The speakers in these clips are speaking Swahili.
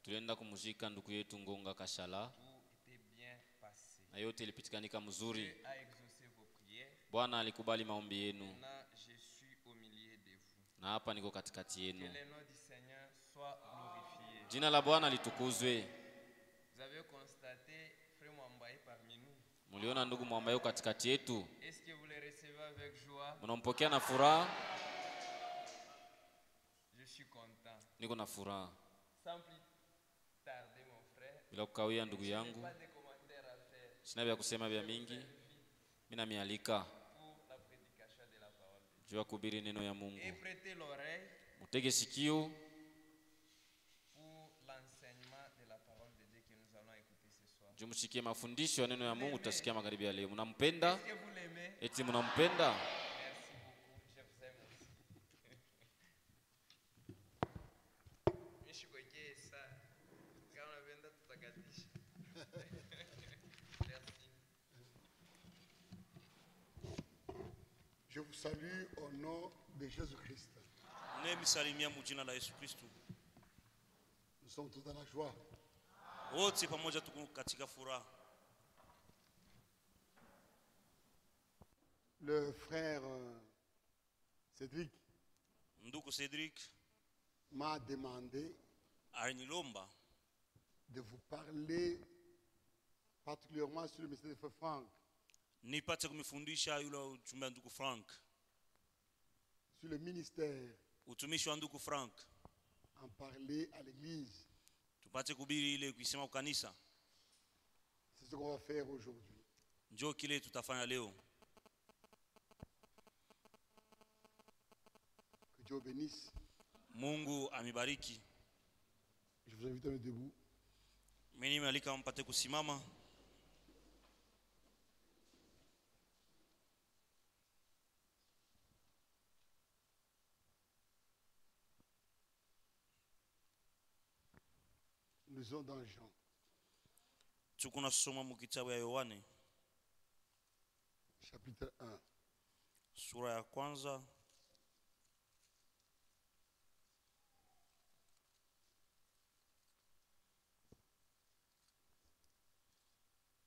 Tulienda kumuzika ndugu yetu Ngonga Kashala. Na yote ilipitikanika mzuri. Bwana alikubali maombi yenu. Na hapa niko katikati yenu. Jina la Bwana litukuzwe. Muliona ndugu Mwambayo katikati yetu. Mnampokea na furaha? Niko na furaha. Bila kukawia ndugu yangu, sina vya kusema vya mingi. Mimi namialika juu ya kuhubiri neno ya Mungu. Mutege sikio juu mshikie mafundisho ya neno ya Mungu tutasikia magharibi ya leo. Mnampenda? Eti mnampenda? Je vous salue au nom de Jésus-Christ. Nous sommes tous dans la joie. Le frère Cédric m'a demandé de vous parler particulièrement sur le message de Frère Franck. Nipate kumifundisha yule uchumbe ndugu Frank. Sur le ministère. Utumishi wa ndugu Frank. En parler à l'église. Tupate kuhubiri ile kusema kanisa. C'est ce qu'on va faire aujourd'hui. Njoo kile tutafanya leo. Que Dieu bénisse. Mungu amibariki. Je vous invite à me debout. Mimi nimealika mpate kusimama. Nous sommes dans Jean. Tukuna soma mu kitabu ya Yohane. Chapitre 1. Sura ya kwanza.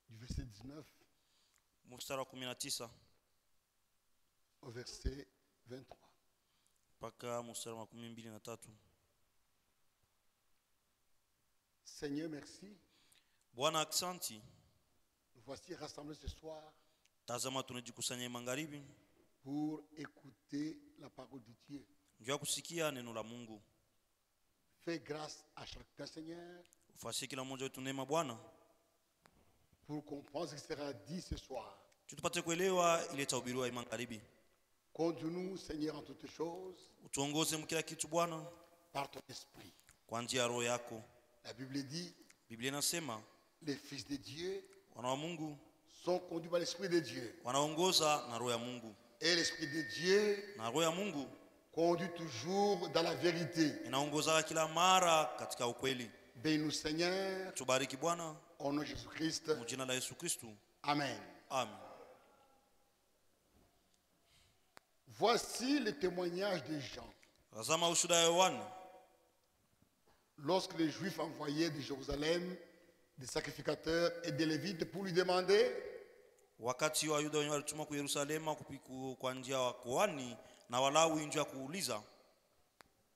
Du verset 19. Mstari wa 19. Au verset 23. Paka mstari wa 23. Seigneur, merci. Bwana aksanti. Nous voici rassemblés ce soir. Tazama tunajikusanya magharibi pour écouter la parole de Dieu. Njoo kusikia neno la Mungu. Fais grâce à chacun, Seigneur. Ufasi kila mmoja wetu neema Bwana. Pour comprendre ce qui sera dit ce soir. Tupate kuelewa ile tahubiriwa magharibi. Conduis-nous, Seigneur, en toutes choses. Utuongoze mkila kitu Bwana. Par ton esprit. Kwa njia ya roho yako. La Bible dit, Biblia inasema, les fils de Dieu wana wa Mungu sont conduits par l'esprit de Dieu. Wanaongoza na roho ya Mungu. Et l'esprit de Dieu na roho ya Mungu conduit toujours dans la vérité. Inaongoza kila mara katika ukweli. Bénis-nous, Seigneur. Tubariki Bwana. Au nom de Jésus-Christ. Mu jina la Yesu Kristo. Amen. Amen. Voici le témoignage de Jean. Tazama ushuhuda wa Yohana. Lorsque les Juifs envoyaient de Jérusalem des sacrificateurs et des Lévites pour lui demander, wakati wa Yuda walituma kwa Yerusalema kupiku kwa njia wa kuhani na Walawi njia kuuliza,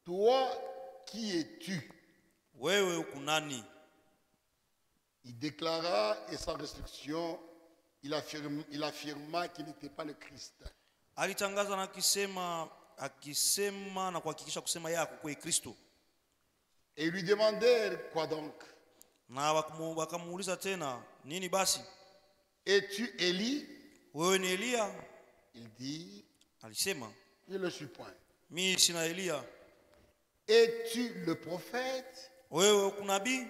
toi qui es-tu? Wewe ukunani? Il déclara et sans restriction, il affirma qu'il n'était pas le Christ. Alitangaza na akisema na kuhakikisha kusema yeye hakuwa Kristo. Et lui demandèrent quoi donc? Na wakamuuliza tena, nini basi? Es-tu Élie? Wewe ni Elia? Il dit, alisema, je ne le suis point. Mimi sina Elia. Es-tu le prophète? Wewe uko nabii?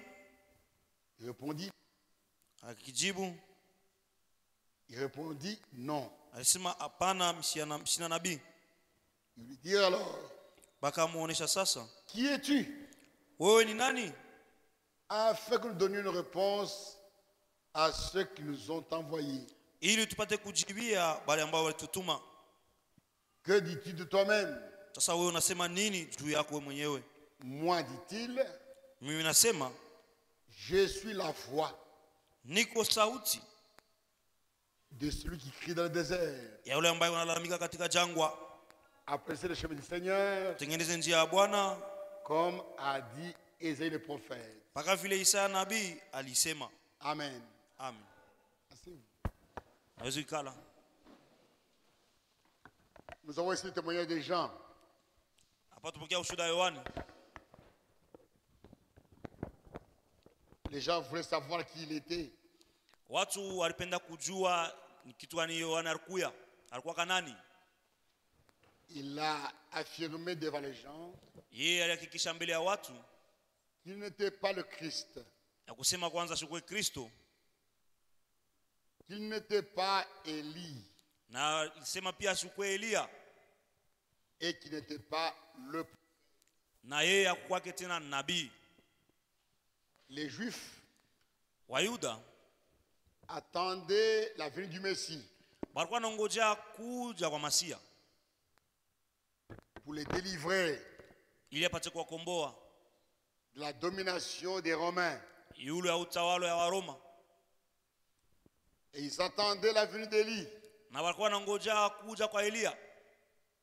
Il répondit, akijibu, il répondit non. Alisema hapana, sina nabii. Il lui dit alors, bakamuonesha sasa, qui es-tu? Wewe ni nani? Afin que nous donnions une réponse à ceux qui nous ont envoyés. Ili tupate kujibia wale ambao walitutuma. Que dis-tu de toi-même? Sasa wewe unasema nini juu yako wewe mwenyewe? Moi, dit-il, Mimi nasema je suis la voix niko sauti de celui qui crie dans le désert. ya yule ambaye analalamika katika jangwa, Appréciez le chemin du Seigneur, tengeneze njia ya Bwana, comme a dit Ésaïe le prophète. mpaka vile Isaya nabii alisema. Amen. Amen. Asseyez-vous. Naweza ikala. Nous avons ici le témoignage des gens. Hapa tupokea ushuhuda wa Yohana. Les gens voulaient savoir qui il était. Watu walipenda kujua ni kitu gani Yohana alikuwa kanani. Il a affirmé devant les gens Yeye alihakikisha mbele ya watu qu'il n'était pas le Christ, ya kusema kwanza sikuwe Kristo, qu'il n'était pas Élie na alisema pia sikuwe Elia, et qu'il n'était pas le. na yeye hakuwake tena nabii. Les Juifs Wayuda attendaient la venue du Messie walikuwa wanangojea kuja kwa Masia pour les délivrer ili apate kuwakomboa de la domination des Romains. yule ya utawala ya Waroma, Et ils attendaient la venue d'Élie, na walikuwa wanangojea kuja kwa Elia,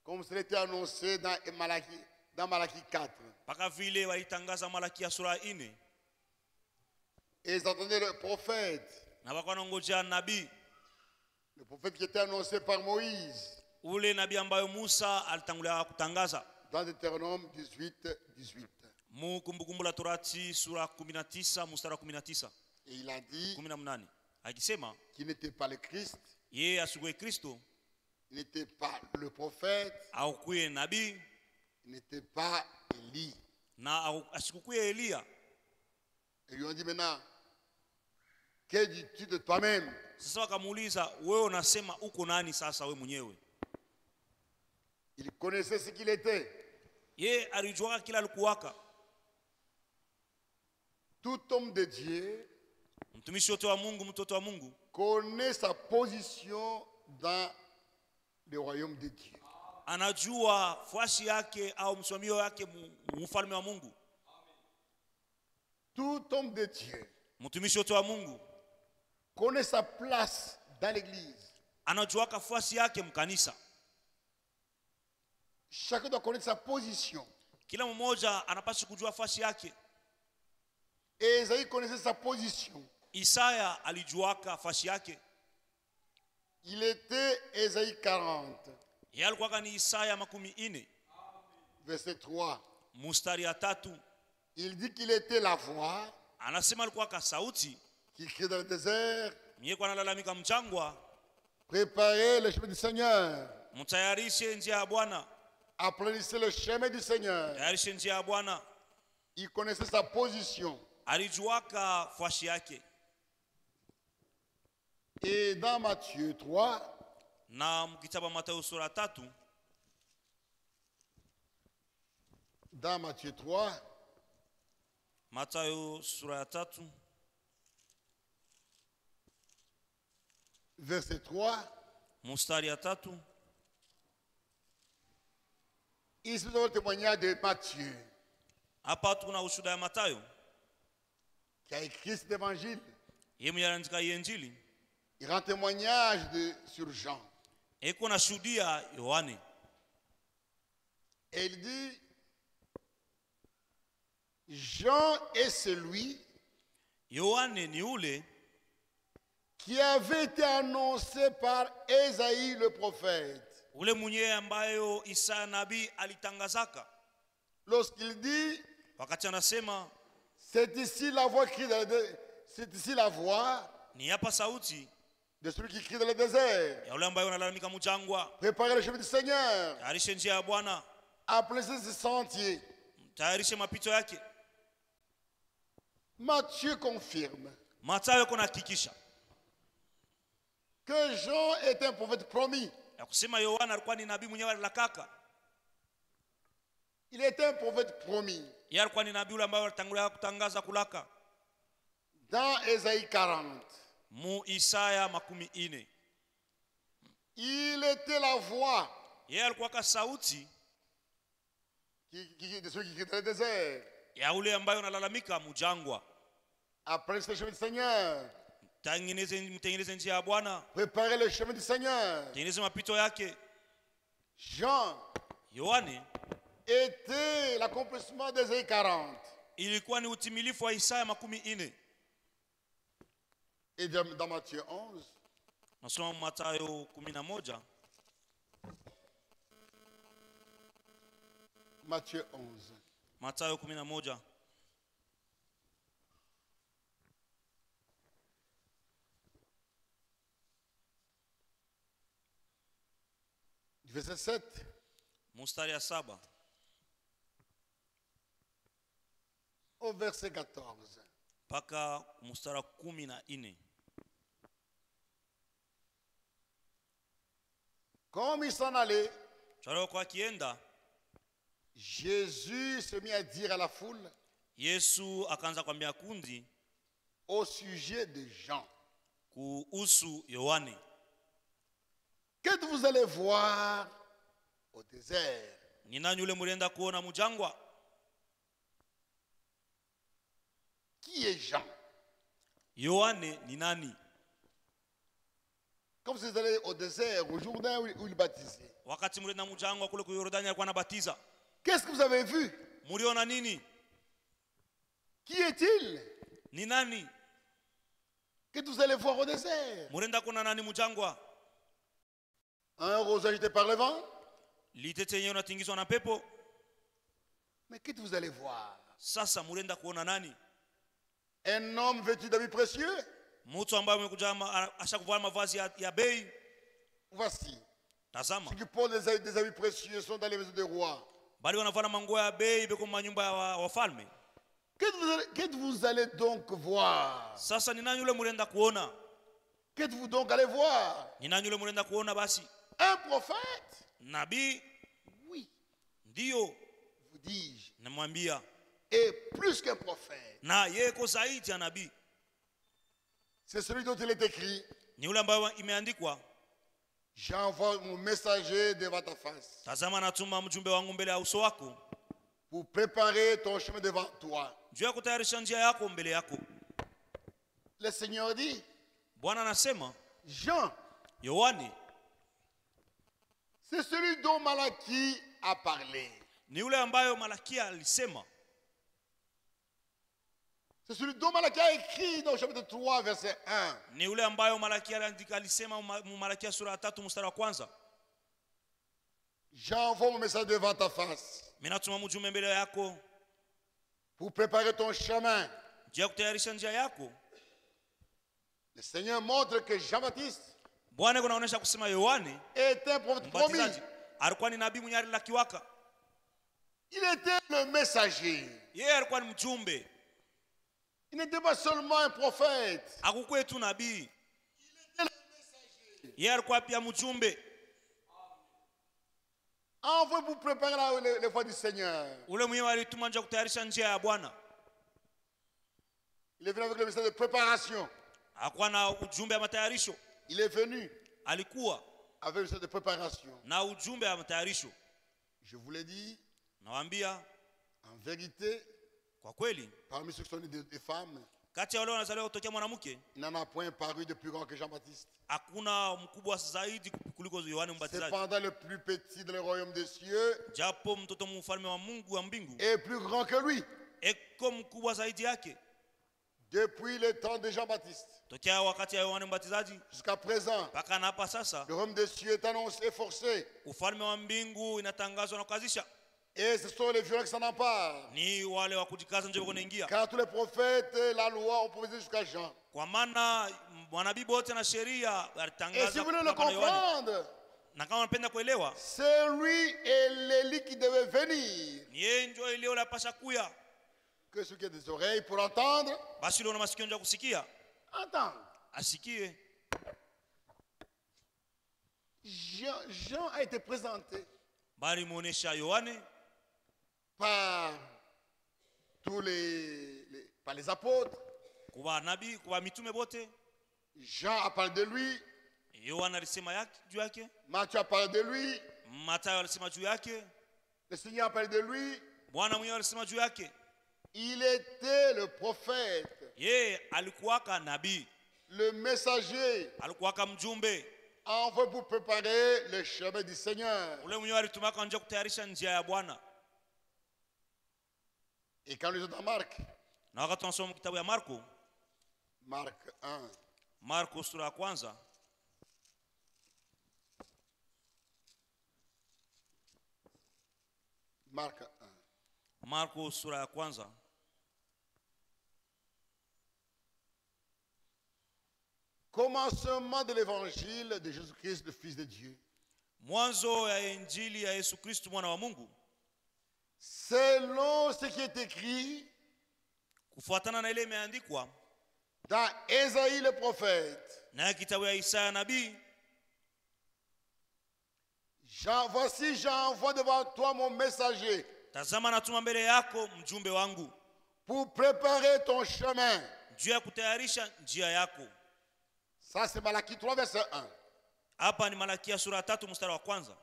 comme cela était annoncé dans Malachie 4. mpaka vile walitangaza Malakia sura 4. Et ils attendaient le prophète, Na walikuwa wanangojea nabii, le prophète qui était annoncé par Moïse ule nabii ambayo Musa alitangulia kutangaza dans Deutéronome 18. mu Kumbukumbu la Torati sura 19 mstari 19 Et il a dit 18, akisema qu'il n'était pas le Christ, yeye asikuwe Kristo il n'était pas le prophète, au kuwe nabii, il n'était pas Élie. na asikuwe Elia. Et ils lui ont dit maintenant, que dis-tu de toi-même? Sasa wakamuuliza, wewe unasema uko nani sasa wewe mwenyewe? Il connaissait ce qu'il était. Yeye alijua kila alikuwaka. Tout homme de Dieu Mtumishi wote wa Mungu, mtoto wa Mungu, connaît sa position dans le royaume de Dieu. anajua fasi yake au msimamio wake mfalme wa Mungu. Tout homme de Dieu Mtumishi wote wa Mungu connaît sa place dans l'église. anajua fasi yake mkanisa. Chacun doit connaître sa position. Kila mmoja anapaswa kujua fasi yake. Et Esaïe connaissait sa position. Isaya alijuaka fasi yake. Il était Esaïe 40, Yeye alikuwa ni Isaya 40 verset 3. mstari ya 3. Il dit qu'il était la voix Anasema alikuwa ka sauti qui crie dans le désert, mwenye kwa analalamika mchangwa, préparez le chemin du Seigneur, mtayarishe njia ya Bwana, aplanissez le chemin du Seigneur. tayarishe njia ya Bwana. Il connaissait sa position. Alijuaka fasi yake. Et dans Matthieu 3, Na mkitaba Mathayo sura 3, dans Matthieu 3, Mathayo sura 3 verset 3, mstari ya 3, ici nous avons le témoignage de Matthieu, hapa tuna ushuhuda ya Mathayo. qui a écrit cet évangile. Yeye mwenye anaandika hii Injili, Il rend témoignage sur Jean. eko na shuhudia Yohane. Et il dit, Jean est celui Yohane ni ule qui avait été annoncé par Ésaïe le prophète. ule mwenye ambayo Isaya nabii alitangazaka, Lorsqu'il dit, wakati anasema c'est ici la voix qui crie dans le c'est ici la voix ni hapa sauti de celui qui crie dans le désert. ya ule ambayo analalamika mjangwa, Préparez le chemin du Seigneur, tayarishe njia ya Bwana, aplanissez ses sentiers. tayarishe mapito yake. Matthieu confirme Mathayo kuna hakikisha que Jean est un prophète promis. ya kusema Yohana alikuwa ni nabii mwenyewe alilakaka. Il est un prophète promis. Yeye alikuwa ni nabii ule ambaye alitangulia kutangaza kulaka. Dans Ésaïe 40, Mu Isaya 40, il était la voix yeye alikuwa ka sauti de celui qui crie dans le désert. ya ule ambayo unalalamika mujangwa. Apprenez le chemin du Seigneur. Mtengeneze njia ya Bwana. Préparez le chemin du Seigneur. Tengeneze mapito yake. Jean Yohane était l'accomplissement d'Ésaïe 40. ilikuwa ni utimilifu wa Isaya 40. Et dans Matthieu 11, Nasoma Mathayo 11. Matthieu 11. Mathayo 11. Du verset 7 Mstari ya 7 au verset 14. mpaka mstari 14. Comme il s'en allait, Charo kwa kienda, Jésus se mit à dire à la foule Yesu akaanza kwambia kundi au sujet de Jean: kuhusu Yohane. que vous allez voir au désert? Ni nani yule mlienda kuona mujangwa? Qui est Jean? Yohane ni nani? Quand vous allez au désert, au Jourdain où il baptisait, Wakati mlienda mujangwa kule ku Yordani alikuwa anabatiza. qu'est-ce que vous avez vu? Mliona nini? Qui est-il Ni nani? que vous allez voir au désert? Mlienda kuona nani mujangwa? Un rose agité par le vent? Litete yenyewe unatingizwa na pepo. Mais que vous allez voir? Sasa mlienda kuona nani? Un homme vêtu d'habits précieux? Mtu ambaye amekuja ashakuvaa mavazi ya bei. Voici, Tazama. ceux qui portent des habits précieux sont dans les maisons des rois. Bali wanavaa manguo ya bei beko manyumba ya wafalme. Que vous allez donc voir? Sasa ni nani yule mlienda kuona? Que vous donc allez voir? Ni nani yule mlienda kuona basi? Un prophète? Nabii? Oui, Ndio, vous dis-je. namwambia. Et plus qu'un prophète, Na yeye ko zaidi ya nabii. c'est celui dont il est écrit: Ni yule ambaye imeandikwa, j'envoie mon messager devant ta face tazama natuma mjumbe wangu mbele ya uso wako, pour préparer ton chemin devant toi. juu ya kutayarisha njia yako mbele yako. Le Seigneur dit: Bwana anasema, Jean, Yohane c'est celui dont Malachie a parlé. ni yule ambayo Malakia alisema. C'est celui dont Malachie a écrit dans le chapitre 3, verset 1. Ni yule ambayo Malakia alisema Malakia sura ya 3 mstari wa 1. J'envoie mon message devant ta face Mimi natuma mjumbe mbele yako, pour préparer ton chemin. juu ya kutayarisha njia yako. Le Seigneur montre que Jean-Baptiste Bwana kunaonesha kusema Yohane est un prophète promis. mbatizaji alikuwa ni nabii mwenye alilakiwaka. Il était le messager. Yeye alikuwa ni mjumbe. Il n'était pas seulement un prophète. Hakukuwa tu nabii. Yeye alikuwa pia mjumbe. Envoyé pour préparer les voies du Seigneur. Ule mwenyewe alituma nje kutayarisha njia ya Bwana. Il est venu avec le message de préparation. Hakuwa na ujumbe wa matayarisho. Il est venu Alikuwa avec le message de préparation. na ujumbe wa matayarisho. Je vous l'ai dit, Nawaambia en vérité, kwa kweli, parmi ceux qui sont nés des femmes, kati ya wale wanazaliwa kutokea mwanamke, il n'en a point paru de plus grand que Jean-Baptiste. hakuna mkubwa zaidi kuliko Yohane Mbatizaji. Cependant, le plus petit dans le royaume des cieux Japo mtoto mfalme wa Mungu wa mbingu est plus grand que lui. eko mkubwa zaidi yake. Depuis le temps de Jean-Baptiste Tokea wakati ya Yohane Mbatizaji jusqu'à présent, mpaka na hapa sasa, le royaume des cieux est annoncé, forcé. ufalme wa mbingu inatangazwa na kukazisha. Et ce sont les violents qui s'en emparent. Ni wale wa kujikaza ndio wanaingia. Car tous les prophètes, la loi ont prophétisé jusqu'à Jean. Kwa maana manabii wote na sheria Et si walitangaza vous voulez le kutoka na Yohane. comprendre, Na kama unapenda kuelewa, c'est lui et l'Élie qui devait venir. ni yeye ndio ile yule apasha kuya. Que ceux qui ont des oreilles pour entendre, Basi yule una masikio ndio kusikia, entendent. asikie. Jean a été présenté Bali muonesha Yohane par tous par les apôtres. kwa nabii, kwa mitume wote. Jean a parlé de lui. Yohane alisema juu yake. Matthieu a parlé de lui. Mathayo alisema juu yake. Le Seigneur a parlé de lui. Bwana mwenyewe alisema juu yake. Il était le prophète, Yeye alikuwaka nabii, le messager, alikuwaka mjumbe, envoyé pour préparer le chemin du Seigneur. ule mwenyewe alitumaka nje kutayarisha njia ya Bwana. Et quand nous sommes dans Marc, Na wakati tunasoma kitabu ya Marko, Marc 1, Marko sura ya kwanza, Marc 1. Marko sura ya kwanza, Commencement de l'évangile de Jésus-Christ, le Fils de Dieu. mwanzo ya injili ya Yesu Kristo mwana wa Mungu, Selon ce qui est écrit kufuatana na ile imeandikwa dans Ésaïe le prophète. na kitabu ya Isaya nabii. Voici, j'envoie devant toi mon messager Tazama natuma mbele yako mjumbe wangu, pour préparer ton chemin. juu ya kutayarisha njia yako. Ça, c'est Malachie 3, verset 1. Hapa ni Malakia sura ya 3 mstari wa kwanza.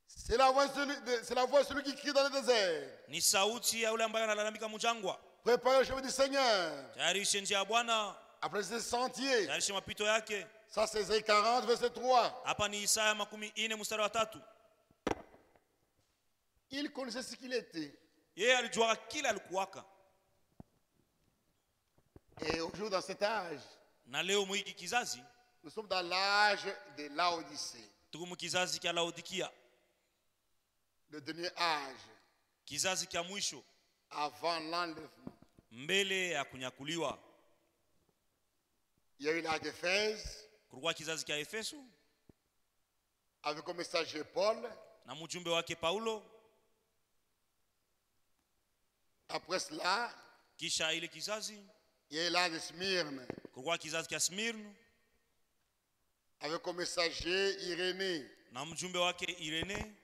C'est la voix de celui qui crie dans le désert. Ni sauti ya yule ambaye analalamika mjangwa, Préparez le chemin du Seigneur. tayarishe njia ya Bwana, Après ces sentiers. tayarishe mapito yake. Ça, c'est Ésaïe 40, verset 3. Hapa ni Isaya 40 mstari wa 3. Il connaissait ce qu'il était. Yeye alijua kila alikuwaka. Et aujourd'hui, dans cet âge, Na leo mwiki kizazi, nous sommes dans l'âge de Laodicée, tuko mkizazi kia Laodikia, le dernier âge, kizazi kia mwisho avant l'enlèvement. mbele ya kunyakuliwa. Il y a eu l'âge d'Éphèse, Kulikuwa kizazi kia Efeso avec comme messager Paul. na mjumbe wake Paulo. Après cela, Kisha ile kizazi il y a eu l'âge de Smyrne, kulikuwa kizazi kia Smirne avec comme messager Irénée. na mjumbe wake Irene.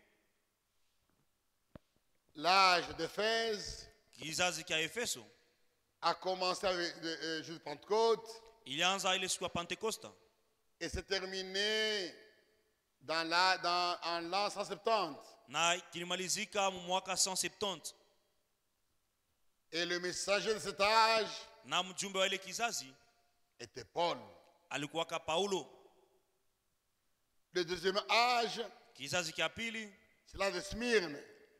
L'âge d'Éphèse Kizazi kia Efeso a commencé avec le jour de Pentecôte ilianza ile siku ya Pentekosta et s'est terminé en l'an 170. na kilimalizika mwaka 170. Et le messager de cet âge Na mjumbe wa ile kizazi était Paul. alikuwaka Paulo. Le deuxième âge, Kizazi kia pili c'est l'âge de Smyrne,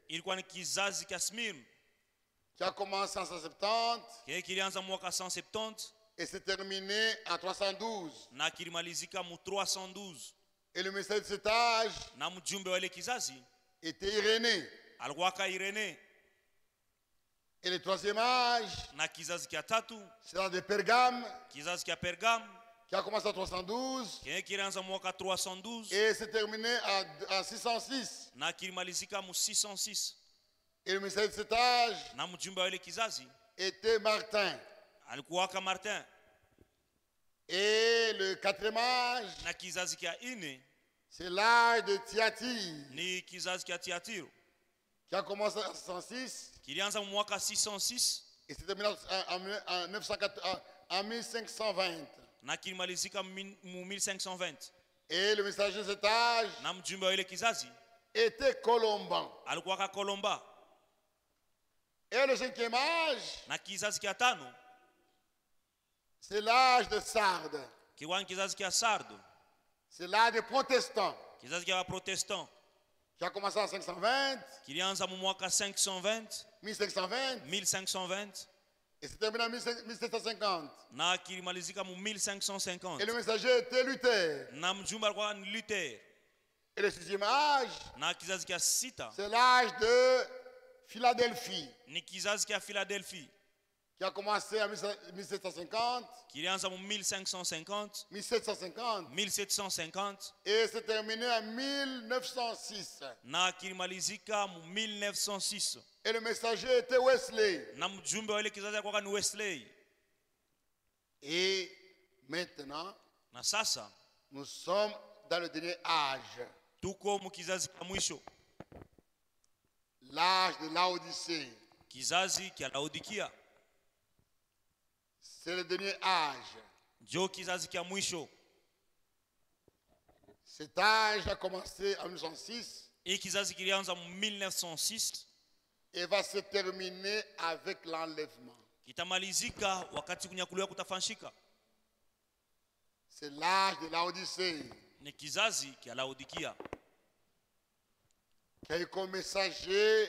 ilikuwa ni kizazi kia Smirne, qui a commencé en 170 kile kilianza mwaka 170 et s'est terminé en 312. na kilimalizika mu 312. Et le messager de cet âge Na mjumbe wa ile kizazi était Irénée. alikuwaka Irene. Et le troisième âge, Na kizazi kia tatu, c'est l'âge de Pergame, kizazi kia Pergam, qui a commencé en 312 kile kilianza mwaka 312 et s'est terminé en 606. na kilimalizika mu 606. Et le messager de cet âge Na mjumbe wa ile kizazi était Martin. alikuwaka Martin. Et le quatrième âge, Na kizazi kia ine c'est l'âge de Thyatire, ni kizazi kia Tiatiro, qui a commencé en 606 kilianza mu mwaka 606 et s'est terminé en 1520. na kilimalizika mu 1520. Et le messager de cet âge Na mjumbe wa ile kizazi était Colomban. alikuwaka Kolomba. Et le cinquième âge, Na kizazi kia tano c'est l'âge de Sardes. kiwani kizazi kia Sardo, C'est l'âge des protestants, kizazi kia Protestant, qui a commencé en 520, kilianza mu mwaka 520 1520, 1520 et s'est terminé en 1750. na kilimalizika mu Et 1550. le messager était Luther. Na mjumbe alikuwa ni Luther. Et le sixième âge, Na kizazi kia sita c'est l'âge de Philadelphie, ni kizazi kia Philadelphie, qui a commencé en 1750, kilianza mu 1550 1750, 1750 et s'est terminé en 1906. na kilimalizika mu 1906. Et le messager était Wesley. Na mjumbe wa ile kizazi alikuwa ni Wesley. Et maintenant, Na sasa nous sommes dans le dernier âge, tuko mu kizazi kia mwisho, l'âge de Laodicée. kizazi kia Laodikia. C'est le dernier âge. Njo kizazi kia mwisho. Cet âge a commencé en 1906 Hii kizazi kilianza mu 1906 et va se terminer avec l'enlèvement. kitamalizika wakati kunyakuliwa kutafanyika. C'est l'âge de Laodicée Ni kizazi kia Laodikia qui a eu comme messager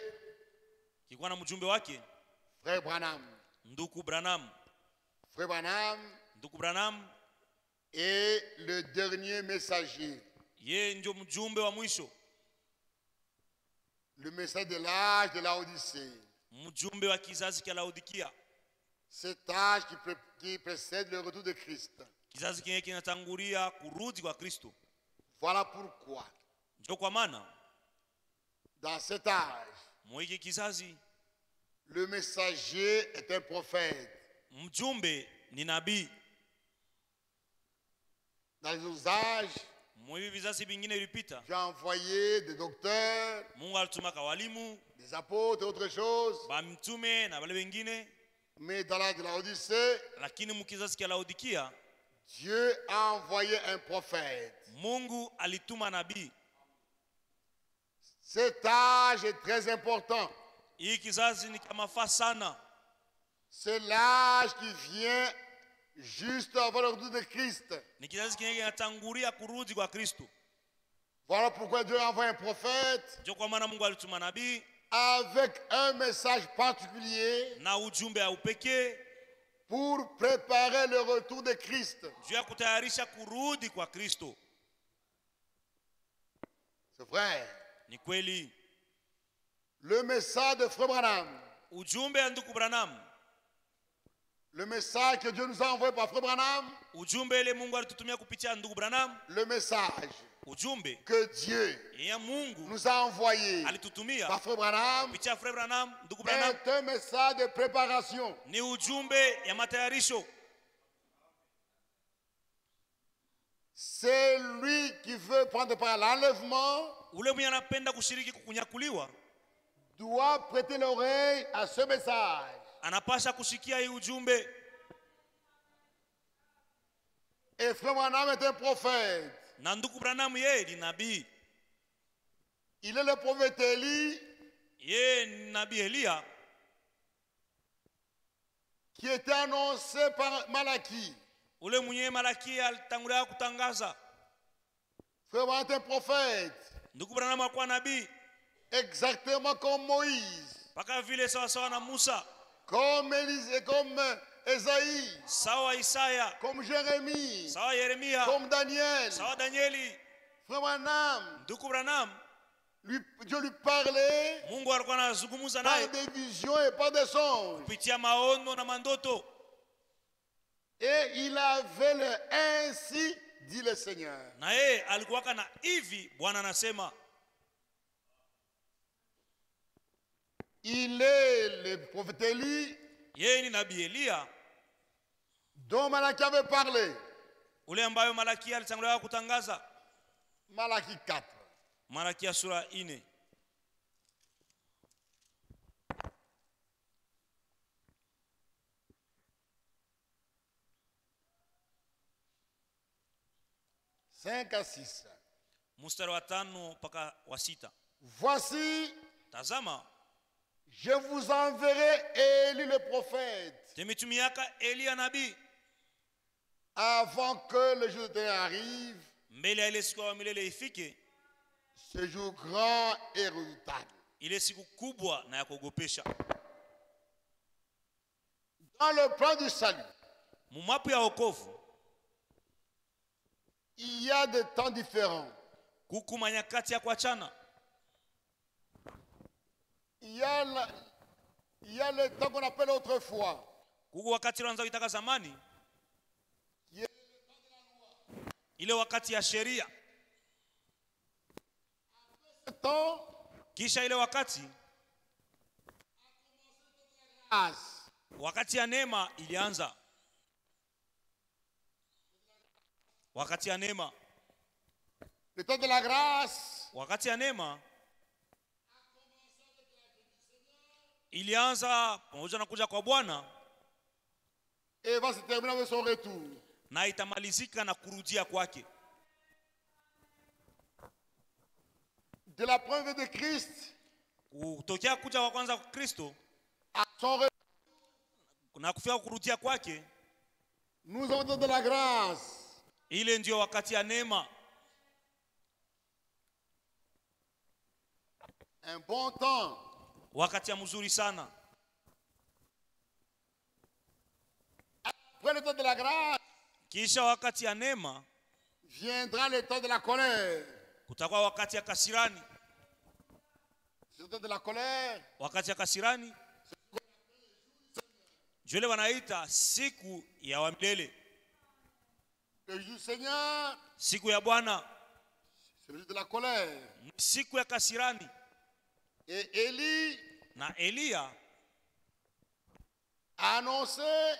kikuwa na mjumbe wake Frère Branham. Nduku Branham. Frère Branham Nduku Branham est le dernier messager. yeye ndio mjumbe wa mwisho, Le message de l'âge de Laodicée. mjumbe wa kizazi kia Laodikia, Cet âge qui précède le retour de Christ. kizazi kile kinatangulia kurudi kwa Kristo. Voilà pourquoi, Ndio kwa maana dans cet âge, mwiki kizazi le messager est un prophète. mjumbe ni nabii. Dans les autres âges, Mwivi vizazi vingine vilipita, j'ai envoyé des docteurs, Mungu alitumaka walimu, des apôtres et autre chose. ba mtume na wale wengine, Mais dans l'âge de l'Odyssée, lakini mkizazi kia Laodikia Dieu a envoyé un prophète. Mungu alituma nabii. Cet âge est très important. Hii kizazi ni kama faa sana. C'est l'âge qui vient juste avant le retour de Christ. Ni kizazi kile kinatangulia kurudi kwa Kristo. Voilà pourquoi Dieu a envoyé un prophète Ndio kwa maana Mungu alituma nabii avec un message particulier na ujumbe wa upekee pour préparer le retour de Christ. juu ya kutayarisha kurudi kwa Kristo. C'est vrai. Ni kweli Le message de Frère Branham, ujumbe wa Nduku Branham, le message que Dieu nous a envoyé par Frère Branham, ujumbe ile Mungu alitutumia kupitia Nduku Branham, le message ujumbe que Dieu ya Mungu nous a envoyé alitutumia par Frère Branham kupitia Frère Branham, Nduku Branham, est un message de préparation. ni ujumbe ya matayarisho. C'est lui qui veut prendre part à l'enlèvement, Ule mwenye anapenda kushiriki kunyakuliwa doit prêter l'oreille à ce message. anapasha kushikia hii ujumbe. Et Frère Branham est un prophète. Na Nduku Branham yeye ni nabii, Il est le prophète Élie yeye ni nabii Elia qui était annoncé par Malachie. ule mwenye Malaki alitangulia kutangaza. Frère Branham est un prophète, Nduku Branham alikuwa nabii exactement comme Moïse, mpaka vile sawa sawa na Musa, comme Élisée, comme Esaïe, sawa Isaya, comme Jérémie, sawa Yeremia, comme Daniel. sawa Danieli. Frère Branham, Nduku Branham Dieu lui parlait Mungu alikuwa anazungumza par naye des visions et par des songes. kupitia maono na mandoto, Et il avait le ainsi dit le Seigneur. na yeye alikuwa na hivi Bwana anasema. Il est le prophète Élie Yeye ni nabii Elia dont Malachie avait parlé. ule ambayo Malaki alitangulia kutangaza. Malachie 4. Malaki sura 4. Cinq à 6. Mstari wa 5 mpaka wa 6. Voici, Tazama, je vous enverrai Élie le prophète temitumiaka Elia nabii avant que le jour de l'Éternel arrive, mbele ya ile siku ya milele ifike, ce jour grand et redoutable. ile siku kubwa na ya kuogopesha. Dans le plan du salut, Mumapu ya wokovu il y a des temps différents. kuku manyakati ya kuachana. Il y a le temps qu'on appelle autrefois, Kuku wakati unaanza kuitaka zamani, qui est ile wakati ya sheria. le temps Kisha ile wakati grâce. wakati ya neema ilianza. Wakati ya neema, Le temps de la grâce wakati ya neema ilianza pamoja na kuja kwa Bwana et va se terminer avec son retour. na itamalizika na kurudia kwake. De la première venue de Christ kutokea kuja kwa kwanza kwa Kristo à son retour, na kufika kurudia kwake, nous avons de la grâce. ile ndio wakati ya neema, Un bon temps. wakati ya mzuri sana. Après le temps de la grâce, Kisha wakati ya neema viendra le temps de la colère. kutakuwa wakati ya kasirani. Le temps de la colère, Wakati ya kasirani jule wanaita siku ya wa milele, le jour du Seigneur, siku ya Bwana, c'est le jour de la colère. siku ya kasirani. Et Élie Na Elia a annoncé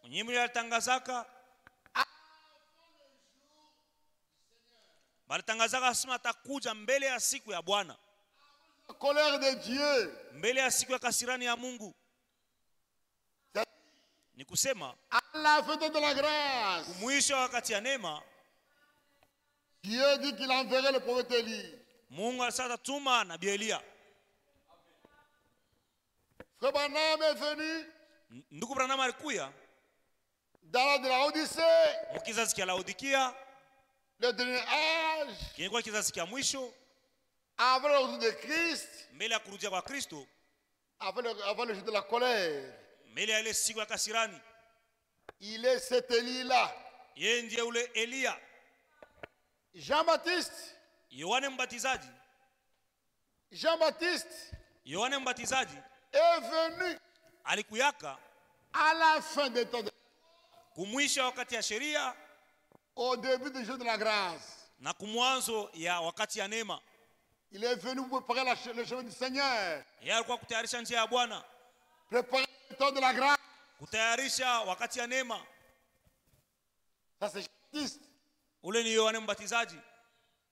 mwenyewe alitangazaka, balitangazaka asema atakuja mbele ya siku ya Bwana, la colère de Dieu. mbele ya siku ya kasirani ya Mungu. Ni kusema À la fin de la grâce, mwisho wakati ya neema, Dieu dit qu'il enverrait le prophète Élie. Mungu alisema tuma nabii Elia. Frère Branham est venu Ndugu Branham alikuya dans l'âge de la Odyssée, mkizazi kia Laodikia, le dernier âge, kilikuwa kizazi kia mwisho avant le retour de Christ, mbele ya kurudia kwa Kristo, avant le jour de la colère. mbele ya ile siku ya kasirani. Il est cet Élie-là. Yeye ndiye ule Elia. Jean-Baptiste, Yohane Mbatizaji, Yohane Mbatizaji est venu alikuyaka à la fin des temps, kumwisha wakati ya sheria au début du jour de la grâce. na kumwanzo ya wakati ya neema. Il est venu pour préparer le chemin du Seigneur, Yeye alikuwa kutayarisha njia ya Bwana, préparer le temps de la grâce. kutayarisha wakati ya neema. Ça, c'est Jean-Baptiste. Ule ni Yohane Mbatizaji.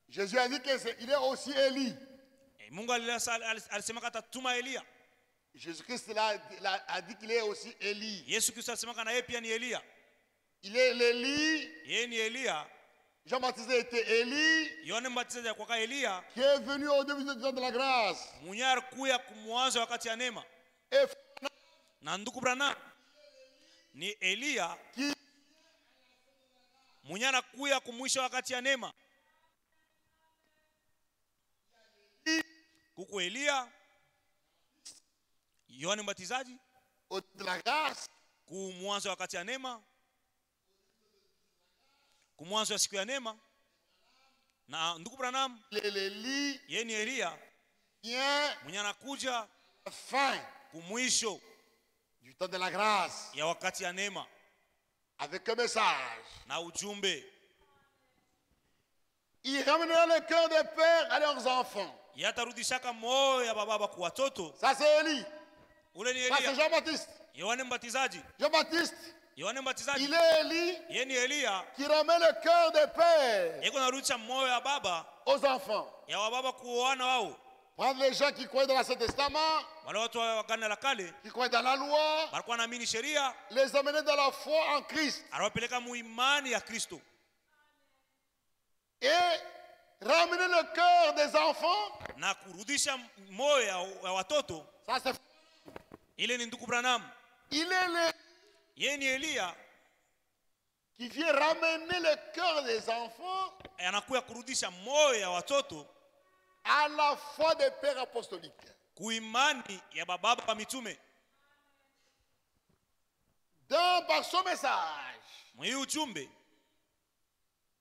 Jésus a dit qu'il est aussi Élie. Mungu alisema atatuma Elia. Jésus-Christ a dit qu'il est aussi Élie. Yesu Kristo alisema na yeye pia ni Elia. Il est l'Élie. Yeye ni Elia. Jean-Baptiste était Élie, Yohane Mbatizaji alikuwa Elia, qui est venu au début du temps de la grâce. mwenye alikuya kumwanzo wakati ya neema. Et Na ndugu Branham ni Elia qui mwenye anakuya kumwisha wakati ya neema. Kuko Elia, Yohane Mbatizaji au début de la grâce, kumwanzo wakati ya neema, kumwanzo wa siku ya neema. Na ndugu Branham l'Élie yeye ni Elia vient mwenye anakuja à la fin kumwisho du temps de la grâce ya wakati ya neema avec un message. na ujumbe. Il ramènera le cœur des pères à leurs enfants. Yatarudishaka moyo ya baba kwa watoto. Ça, c'est Élie. Ule ni Ça, c'est Elia. Jean-Baptiste. Yohane Mbatizaji, Jean-Baptiste, Yohane Mbatizaji il est Élie yeye ni Elia, qui ramène le cœur des pères yeko narudisha moyo ya baba aux enfants. ya wababa kuoana wao. Prendre les gens qui croient dans l'Ancien Testament, Wale watu wa Agano la Kale qui croient dans la loi, walikuwa naamini sheria, les amener dans la foi en Christ. anawapeleka muimani ya Kristo Et ramener le cœur des enfants, na kurudisha moyo ya watoto. ça c'est... Ile ni ndugu Branham. Il est le Yeye ni Elia qui vient ramener le cœur des enfants anakuya kurudisha moyo ya watoto à la foi des pères apostoliques. kuimani ya baba wa mitume. Par son message, Mwi ujumbe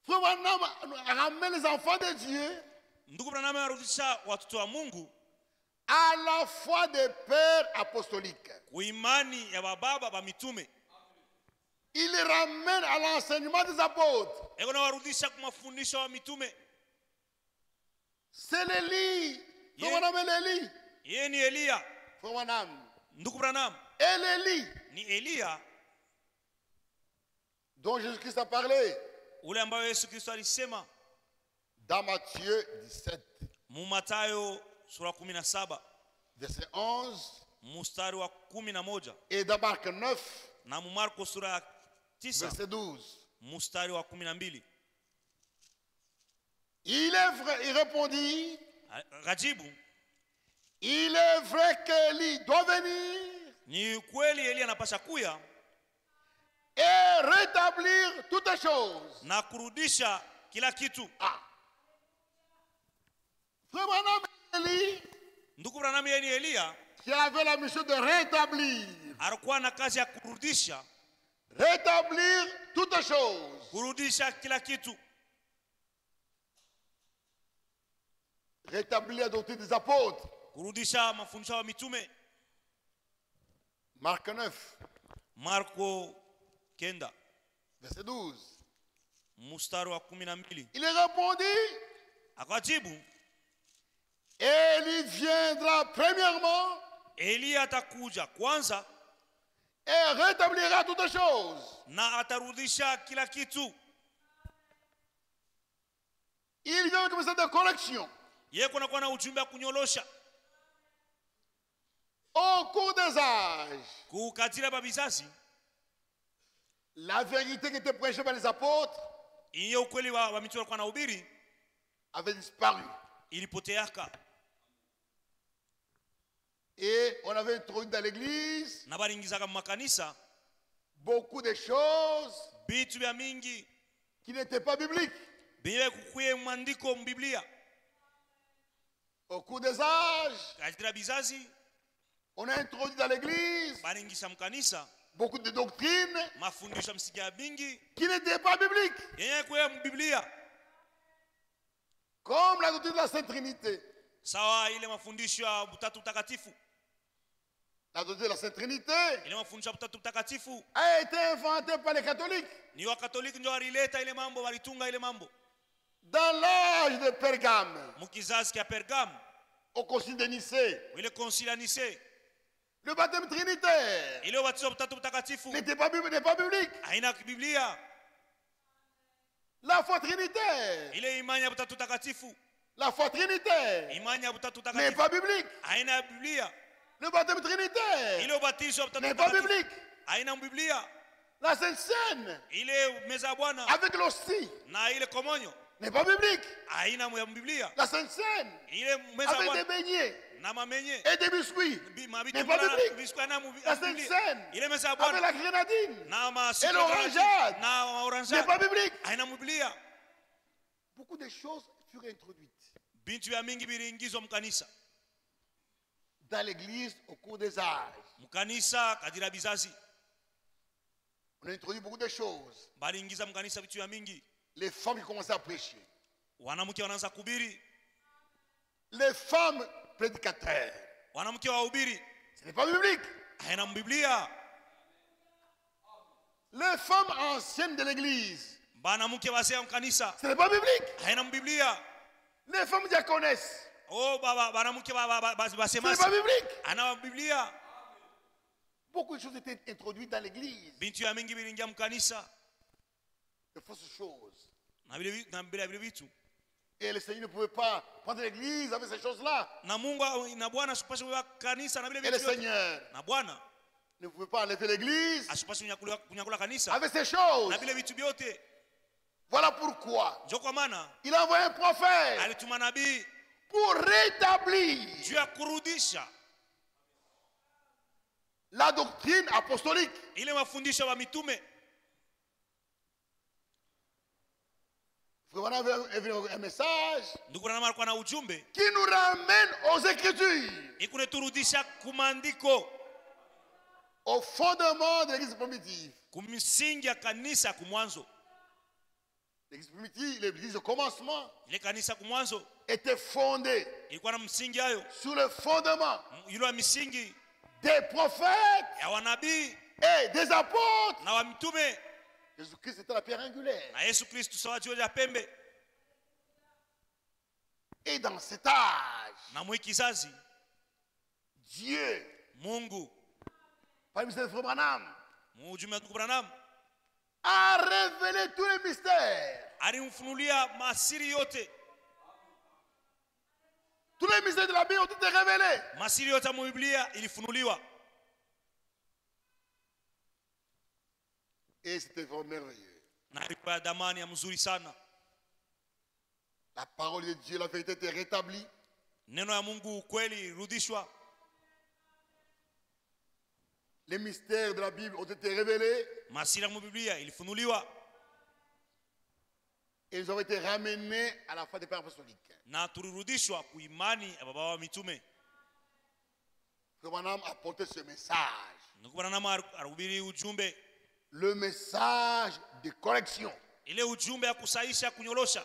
Frère Branham ramène les enfants de Dieu ndugu Branham anarudisha watoto wa Mungu à la foi des pères apostoliques. kuimani ya baba wa mitume. Il les ramène à l'enseignement des apôtres. Eko na warudisha kwa mafundisho wa mitume. C'est l'Élie. Frère Yeah. Branham est l'Élie. Yeye ni Elia. Frère Branham Ndugu Branham est l'Élie ni Elia dont Jésus-Christ a parlé ule ambayo Yesu Kristo alisema dans Matthieu 17, mu Mathayo sura 17 verset 11, mstari wa 11 et dans Marc 9, na mu Marko sura 9 verset 12. mstari wa 12. Il est vrai, il répondit, Rajibu Il est vrai qu'Élie doit venir Ni kweli Elia anapasha kuya et rétablir toutes les choses. na kurudisha kila kitu. Frère Branham, Élie, Ndugu Branham yeye ni Elia qui avait la mission de rétablir alikuwa na kazi ya kurudisha toutes les choses. kurudisha kila kitu, Rétablir la doctrine des apôtres. kurudisha mafundisho ya mitume. Marc 9, Marko kenda verset 12. mstari wa 12 Il répondit, akajibu, Élie viendra premièrement Elia atakuja kwanza et rétablira toutes les choses. na atarudisha kila kitu. Il vient avec un message de correction. Yeye kunakuwa na ujumbe wa kunyolosha Au cours des âges, kukatila babizazi. la vérité qui était prêchée par les apôtres Iyo ukweli wa mitume walikuwa nahubiri avait disparu. ilipoteaka, Et on avait introduit dans l'église na balingizaga mu makanisa beaucoup de choses bitu vya mingi qui n'étaient pas bibliques. benye kukuye mwandiko mbiblia. Au cours des âges, Katila bizazi on a introduit dans l'église balingisha mkanisa beaucoup de doctrines mafundisho msikia mingi qui n'étaient pas bibliques. yenye kuya mbiblia, Comme la doctrine de la Sainte Trinité. sawa ile mafundisho ya Utatu Mtakatifu. La doctrine de la Sainte Trinité Ile mafundisho ya Utatu Mtakatifu a été inventée par les catholiques ni Wakatoliki ndio walileta ile mambo, walitunga ile mambo dans l'âge de Pergame, mukizazi kya Pergame, au concile de Nicée. ile konsili ya Nisea. Le baptême trinitaire Ile ubatizo wa Utatu Mtakatifu n'est pas biblique. haina Biblia. La foi trinitaire, Ile imani ya Utatu Mtakatifu, la foi trinitaire imani ya Utatu n'est Mtakatifu pas biblique. haina Biblia. Le baptême trinitaire Ile ubatizo wa Utatu n'est pas Mtakatifu biblique. haina Biblia. La Sainte Seine Ile meza ya Bwana avec l'hostie na ile komonyo n'est pas biblique. haina ya Biblia. La Sainte Seine Ile meza ya avec des Bwana beignets na mamenye et des biscuits mabitu n'est pas biblique. biskuit na La Sainte Seine ile meza ya avec Bwana la grenadine na et masika l'orangeade na n'est orangeade pas biblique. haina Biblia. Beaucoup de choses furent introduites Bintu ya mingi biliingizwa mkanisa, dans l'église au cours des âges. mkanisa kadira bizazi On a introduit beaucoup de choses. baliingiza mkanisa vitu ya mingi. Les femmes qui commençaient à prêcher. Wanamke wanaanza kubiri, Les femmes prédicateurs. wanamke wahubiri Ce n'est pas biblique. haina Biblia. Les femmes anciennes de l'église. Banamke wasea mkanisa Ce n'est pas biblique. haina Biblia. Les femmes diaconesses. Oh baba banamke Ce n'est basemasi pas biblique. ana Biblia. Beaucoup de choses étaient introduites dans l'église. Bintu ya mingi bilingia mkanisa De fausses choses. na vile vitu, Et le Seigneur ne pouvait pas prendre l'église avec ces choses-là. na Mungu na Bwana asipashe kubeba kanisa na vile Et le vitu vyote. Seigneur Na Bwana ne pouvait pas enlever l'église asipashe kunyakula kanisa avec ces choses. na vile vitu vyote. Voilà pourquoi Ndio kwa maana il a envoyé un prophète alituma nabii pour rétablir juu ya kurudisha la doctrine apostolique. ile mafundisho ya mitume. On avait un message Ndugu Branham alikuwa na ujumbe qui nous ramène aux Écritures, ikuneturudisha kumandiko, au fondement de l'église primitive. kumisingi ya kanisa kumwanzo. L'église primitive, l'église de commencement, Ile kanisa kumwanzo était fondée ilikuwa na msingi hayo, sur le fondement ile ya misingi des prophètes ya wanabii et des apôtres. na wa mitume, Jésus-Christ était la pierre angulaire. na Yesu Kristo sawa jiwe ya pembe. Et dans cet âge, Na mwi kizazi Dieu, Mungu par le mystère de Frère Branham, mujumbe wa ndugu Branham a révélé tous les mystères. alimfunulia masiri yote. Tous les mystères de la Bible ont été révélés. Masiri yote ya Biblia ilifunuliwa, Et c'était vraiment merveilleux. na ilikuwa ya damani ya mzuri sana. La parole de Dieu, la vérité était rétablie. neno ya Mungu ukweli irudishwa. Les mystères de la Bible ont été révélés Masira mu Biblia ilifunuliwa et ils ont été ramenés à la foi des pères apostoliques. na tulirudishwa kuimani ya baba wa mitume. Frère Branham a porté ce message. Ndugu Branham arubiri ujumbe, Le message de correction. ile ujumbe ya kusaisha kunyolosha.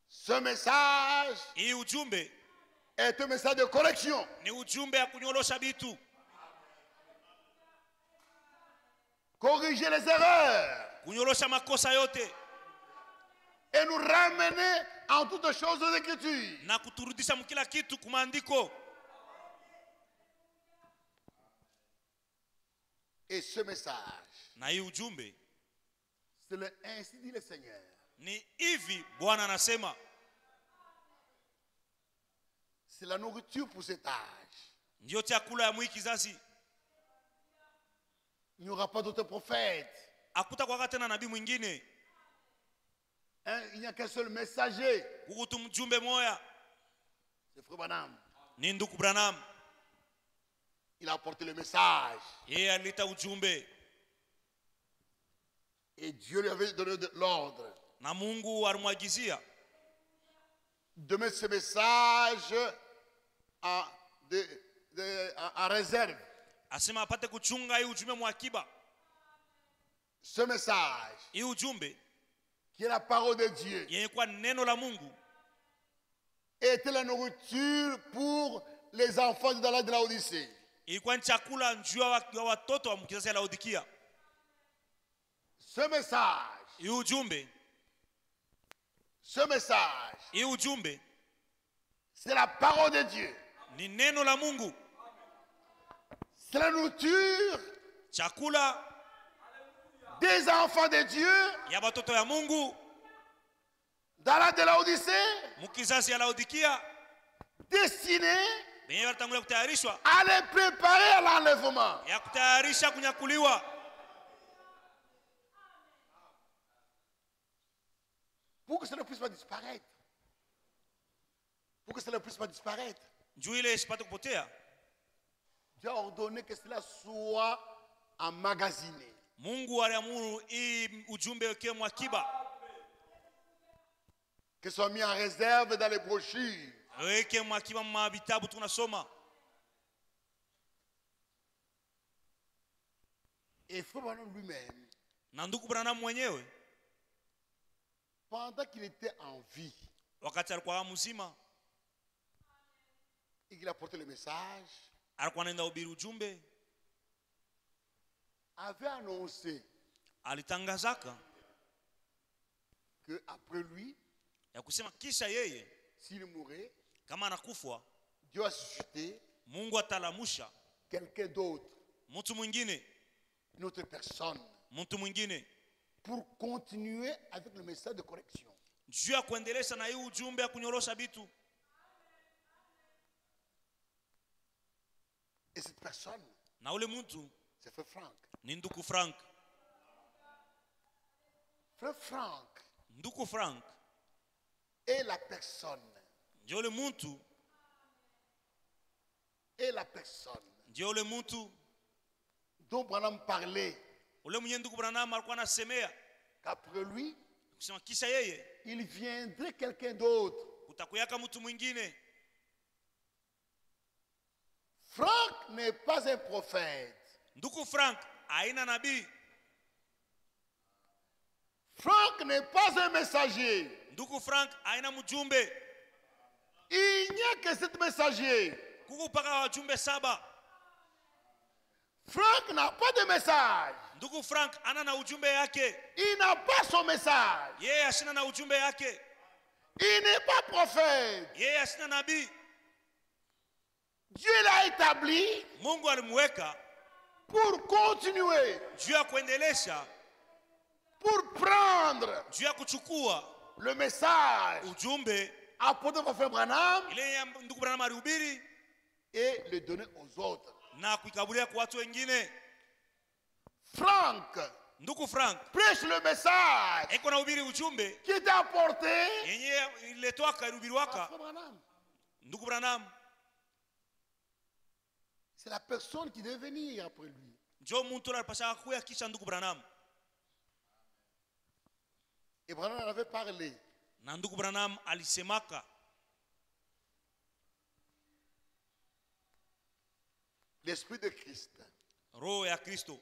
Ce message Hii ujumbe est un message de correction. ni ujumbe ya kunyolosha bitu, Corriger les erreurs kunyolosha makosa yote et nous ramener en toutes choses aux Écritures. na kuturudisha mkila kitu kumaandiko. Et ce message, Na hii ujumbe c'est le ainsi dit le Seigneur. ni hivi Bwana anasema, C'est la nourriture pour cet âge. ndio chakula ya mwiki kizazi. Il n'y aura pas d'autres prophètes. Hakutakuwa tena nabii mwingine, Hein, il n'y a qu'un seul messager. kukutu mjumbe moya, C'est Frère Branham. ni ndugu Branham. Il a apporté le message. Yeye alileta ujumbe Et Dieu lui avait donné l'ordre na Mungu alimwagizia de mettre ce message en réserve. asema apate kuchunga hii ujumbe mwakiba. Ce message, Hii ujumbe qui est la parole de Dieu, yenye kwa neno la Mungu était la nourriture pour les enfants de la Odyssée. ilikuwa ni chakula njua wa watoto wa kizazi ya Laodikia. Ce message, Hii ujumbe, ce message, hii ujumbe c'est la parole de Dieu. ni neno la Mungu, C'est la nourriture chakula des enfants de Dieu ya watoto ya Mungu dans de la Odyssée, mkizazi ya Laodikia, destinée benye walitangulia kutayarishwa à les préparer à l'enlèvement. ya kutayarisha kunyakuliwa, Pour que ça ne puisse pas disparaître. Pour que ça ne puisse pas disparaître. njoo ile isipate kupotea. Dieu a ordonné que cela soit emmagasiné. Mungu aliamuru hii ujumbe weke mwakiba, Que soit mis en réserve dans les brochures. weke mwakiba mwa vitabu tunasoma. Et Frère Branham lui-même, Na ndugu Branham mwenyewe pendant qu'il était en vie wakati alikuwa mzima, et qu'il a porté le message, alikuwa anaenda ubiri ujumbe, avait annoncé alitangazaka que après lui, ya kusema kisha yeye s'il mourait, kama anakufwa, Dieu a suscité Mungu atalamusha quelqu'un d'autre, mtu mwingine, une autre personne, mtu mwingine pour continuer avec le message de correction. juu ya kuendelesha na hii ujumbe ya kunyorosha bitu. Et cette personne, Na ule mtu c'est Frère Franck. ni ndugu Frank. Frère Franck Ndugu Frank est la personne, ndio ule mtu, est la personne ndio ule mtu dont Branham parlait, ule mwenye ndugu Branham alikuwa anasemea qu'après lui, kusema kisha yeye il viendrait quelqu'un d'autre. kutakuyaka mtu mwingine. Franck n'est pas un prophète. Ndugu Frank haina nabii. Franck n'est pas un messager. Ndugu Frank haina mjumbe. Il n'y a que sept messagers. Kuku paka wajumbe 7. Franck n'a pas de message. Ndugu Frank ana na ujumbe yake. Il n'a pas son message. Yeye ashina na ujumbe yake. Il n'est pas prophète. Yeye ashina nabii. Dieu l'a établi Mungu alimweka pour continuer, juu ya kuendelesha, pour prendre juu ya kuchukua le message ujumbe apporté par Frère Branham ile ya ndugu Branham alihubiri et le donner aux autres. na kuikabulia kwa watu wengine. Franck ndugu Frank prêche le message eko na ubiri ujumbe qui était apporté yenye iletwaka ilubiriwaka par Branham. ndugu Branham. C'est la personne qui devait venir après lui. Njo muntu alipasha kuya kisha ndugu Branham. Et Branham en avait parlé. Na ndugu Branham alisemaka L'esprit de Christ. roho ya Kristo.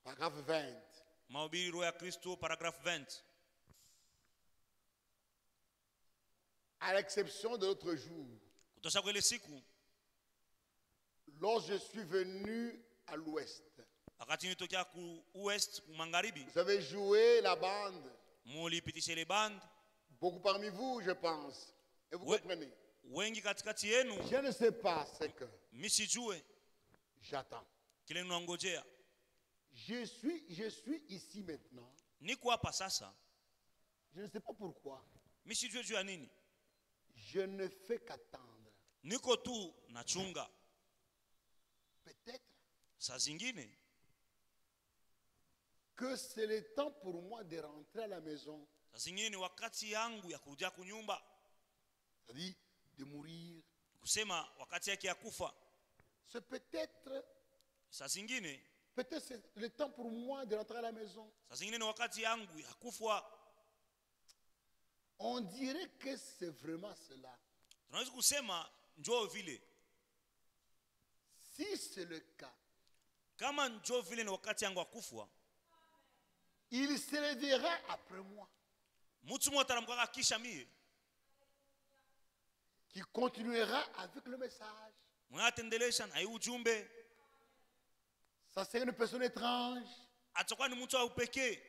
Paragraphe 20. Mahubiri roho ya Kristo paragraphe 20. À l'exception de l'autre jour, Kutosha kwa ile siku lorsque je suis venu à l'ouest, wakati nitokea ku west ku magharibi, vous avez joué la bande. mulipitisha ile band. Beaucoup parmi vous, je pense. Et vous Ouais. comprenez. Wengi katikati yenu Je ne sais pas ce que misijue j'attends. kile ninangojea. Je suis ici maintenant. Niko hapa sasa, Je ne sais pas pourquoi. misijue juu ya nini. Je ne fais qu'attendre. Niko tu nachunga. Peut-être Saa zingine que c'est le temps pour moi de rentrer à la maison. saa zingine ni wakati yangu ya kurudia kunyumba, C'est-à-dire de mourir. kusema wakati yake ya kufa. C'est peut-être Saa zingine c'est le temps pour moi de rentrer à la maison. saa zingine ni wakati yangu ya kufa. On dirait que c'est vraiment cela. Tunaweza kusema njoo vile. Si c'est le cas, Kama njoo vile ni wakati yangu ya kufa, il se lèvera après moi, mtu mmoja atamkaka kisha mie, qui continuera avec le message. mwenye atendelesha na hii ujumbe. Ça c'est une personne étrange, Atakuwa ni mtu wa upekee,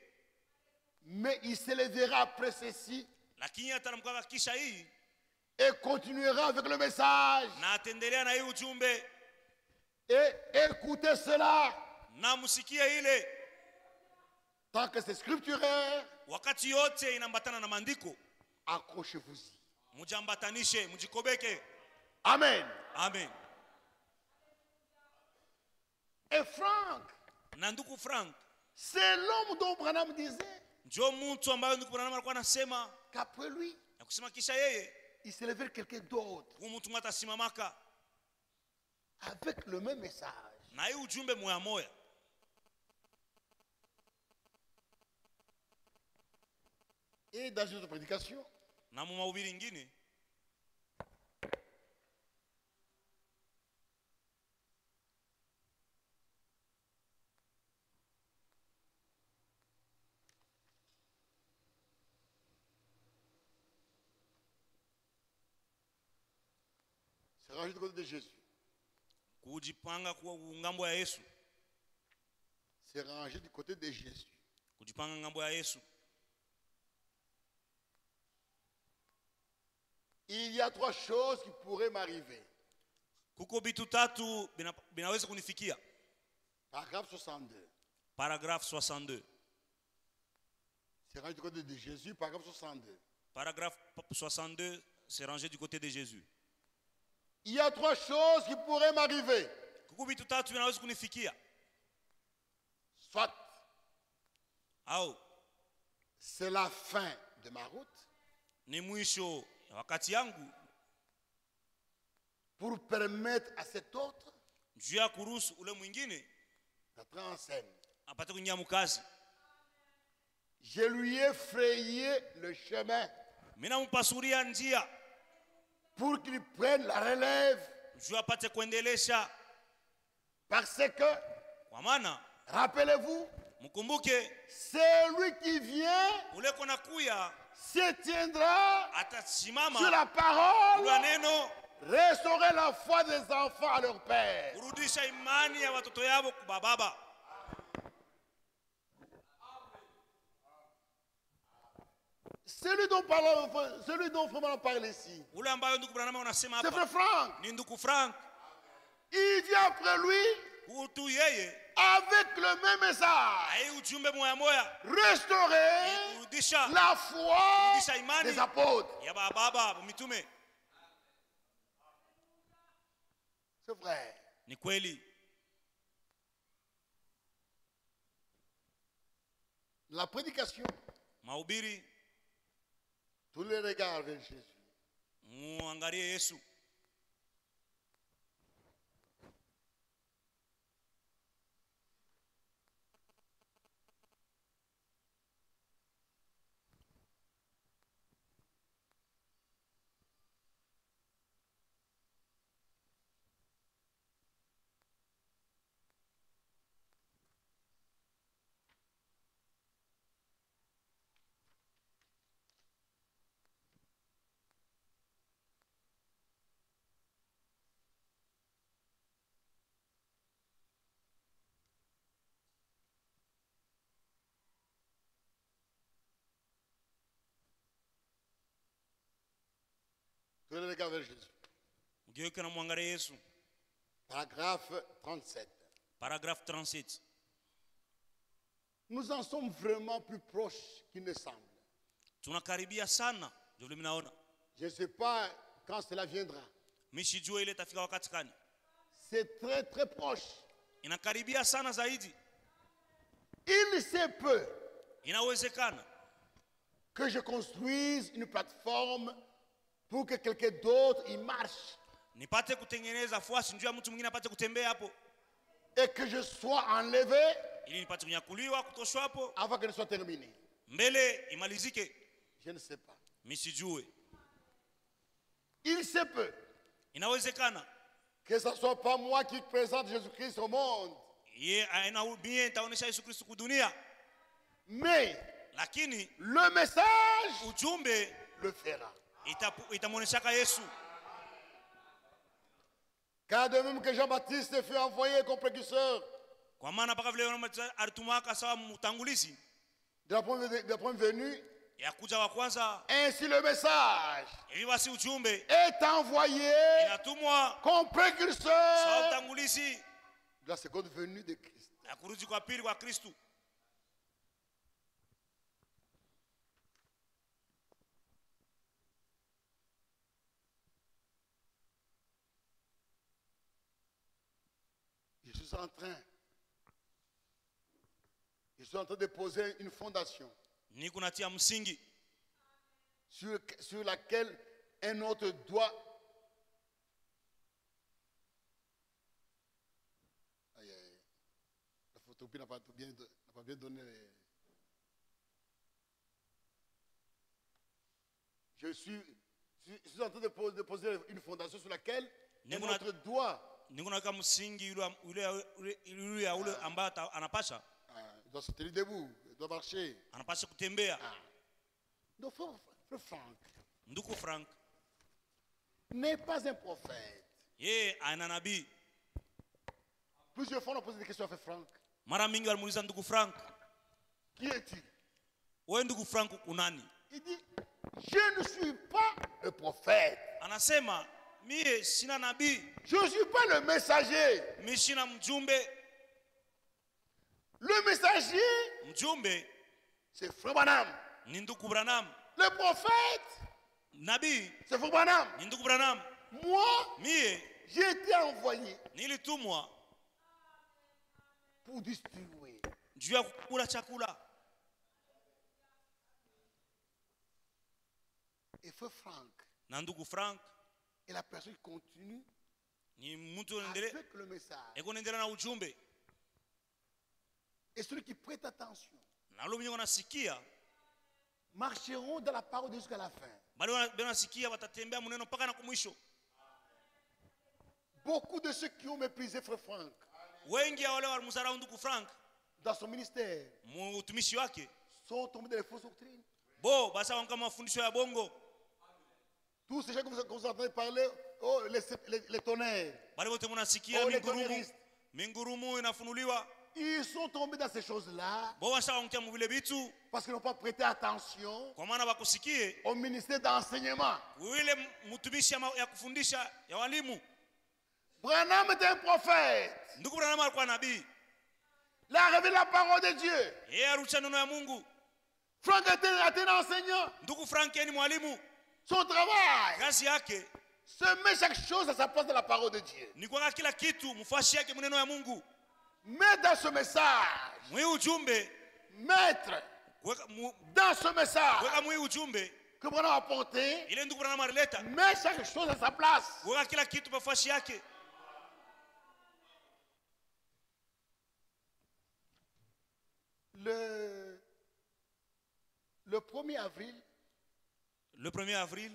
mais il se lèvera après ceci lakini atamkaka kisha hii et continuera avec le message. na atendelea na hii ujumbe, Et écoutez cela, na msikie ile tant que c'est scripturaire, wakati yote inaambatana na maandiko. accrochez-vous-y. Mujambatanishe, mujikobeke. Amen. Amen. Et Franck, Na ndugu Frank c'est l'homme dont Branham disait njo mtu ambaye ndugu Branham alikuwa anasema qu'après lui, na kusema kisha yeye il se lèverait quelqu'un d'autre huyu mtu mwata simamaka avec le même message. na hii ujumbe moya moya. Et dans une autre prédication, Na mu mahubiri ingine c'est rangé du côté de Jésus. kujipanga kwa ngambo ya Yesu, C'est rangé du côté de Jésus. kujipanga ngambo ya Yesu. Il y a trois choses qui pourraient m'arriver. Kuko bitu tatu binaweza kunifikia. Paragraphe 62. Paragraphe 62. C'est rangé du côté de Jésus. Paragraphe 62. Paragraphe 62, c'est rangé du côté de Jésus. Il y a trois choses qui pourraient m'arriver. Kuko bitu tatu binaweza kunifikia. Soit Au c'est la fin de ma route ni mwisho ya wakati yangu pour permettre à cet autre juu ya kuruhusu ule mwingine d'entrer en scène. apate kuingia mkazi. Je lui ai frayé le chemin Mina mpasuria njia pour qu'il prenne la relève. juu apate kuendelesha, Parce que, kwa maana rappelez-vous, mkumbuke celui qui vient ule kona kuya se tiendra sur atasimama la parole, kwa neno, restaurer la foi des enfants à leur père. kurudisha imani ya watoto yao kwa baba. Celui dont Frère parle ici, Ule ambayo ndugu Branham anasema c'est hapa Frère Franck. ni ndugu Frank. Il vient après lui Kutu yeye avec le même message. ai ujumbe moya moya Restaurer kurudisha la foi des apôtres. ya baba mitume. C'est vrai. Ni kweli La prédication, mahubiri, tous les regards vers Jésus. muangalie Yesu. Tous les regards vers Jésus. Mugeuke na muangalie Yesu. Paragraphe 37. Paragraphe 37. Nous en sommes vraiment plus proches qu'il ne semble. Tunakaribia sana. Ndio vile mnaona. Je ne sais pas quand cela viendra. Mishijue ile tafika wakati gani. C'est très très proche. Inakaribia sana zaidi. Il se peut Inawezekana que je construise une plateforme pour que quelqu'un d'autre y marche nipate kutengeneza fuasi njoo ya mtu mwingine apate kutembea hapo, et que je sois enlevé ili nipate kunyakuliwa kutoshwa hapo avant qu'elle ne soit terminée. mbele imalizike. Je ne sais pas. Misijue. Il se peut Inawezekana que ce ne soit pas moi qui présente Jésus-Christ au monde, ye ainaubie itaonesha Yesu Kristo kudunia, mais lakini le message ujumbe le fera. itamuoneshaka Yesu. Car de même que Jean-Baptiste fut envoyé comme précurseur Kwa maana mpaka vile alitumwaka sawa mtangulizi de la première venue, ya kuja wa kwanza, ainsi le message hivi basi ujumbe est envoyé inatumwa comme sawa précurseur utangulizi de la seconde venue de Christ. ya kurudi kwa pili kwa Kristo. Je suis en train de poser une fondation Niko natia msingi sur laquelle un autre doit. Aïe, aïe. La photocopie n'a pas bien donné. Je suis en train de poser une fondation sur laquelle un autre doit. Niko naweka msingi yule ya ule ambaye anapasha Il doit se tenir debout, il doit marcher. anapasha kutembea. Donc, frère Franck Ndugu Frank n'est pas un prophète. yeye ana nabii. Plusieurs fois on a posé des questions à frère Franck. Mara mingi walimuuliza ndugu Frank, Qui es-tu? wewe ndugu Frank unani? Il dit, je ne suis pas le prophète. Anasema mie sina nabii, Je ne suis pas le messager. mimi sina mjumbe. Le messager, Mjumbe c'est frère Branham. ni ndugu Branham, Le prophète, nabii c'est frère Branham. ni ndugu Branham. Moi, Mie j'ai été envoyé nilitumwa pour distribuer. juu ya kukula chakula. Et frère Franck Na ndugu Frank est la personne qui continue ni mtu anaendelea avec le message. ekuendelea na ujumbe, Et celui qui prête attention na wale wenye wanasikia marcheront dans la parole jusqu'à la fin. bali wanasikia watatembea mneno mpaka na kumwisho. Beaucoup de ceux qui ont méprisé frère Franck Wengi ya wale walimdharau ndugu Frank dans son ministère mutumishi wake sont tombés dans les fausses doctrines. bo basa wanga mafundisho ya bongo. Tous ces gens que vous entendez parler, oh, les tonnerres, Bali wote mnasikia oh, les mingurumu, tonnerristes, mingurumu inafunuliwa ils sont tombés dans ces choses-là bo basa wanga mu vile vitu parce qu'ils n'ont pas prêté attention kwa maana bakusikie au ministère d'enseignement. wile mtumishi ya kufundisha ya walimu. Branham est un prophète. Ndugu Branham alikuwa nabii, Il a révélé la parole de Dieu. yeye arusha neno ya Mungu. Franck était un enseignant. Ndugu Frank ni mwalimu, Son travail, kazi yake se met chaque chose à sa place dans la parole de Dieu. ni kwa kila kitu mfuashi yake mneno ya Mungu. Mais dans ce message, Mwe ujumbe mettre Dans ce message weka mwi ujumbe que Branham a apporté, ile ndugu Branham alileta, met chaque chose à sa place. weka kila kitu pafashi yake. Le 1er avril Le 1er avril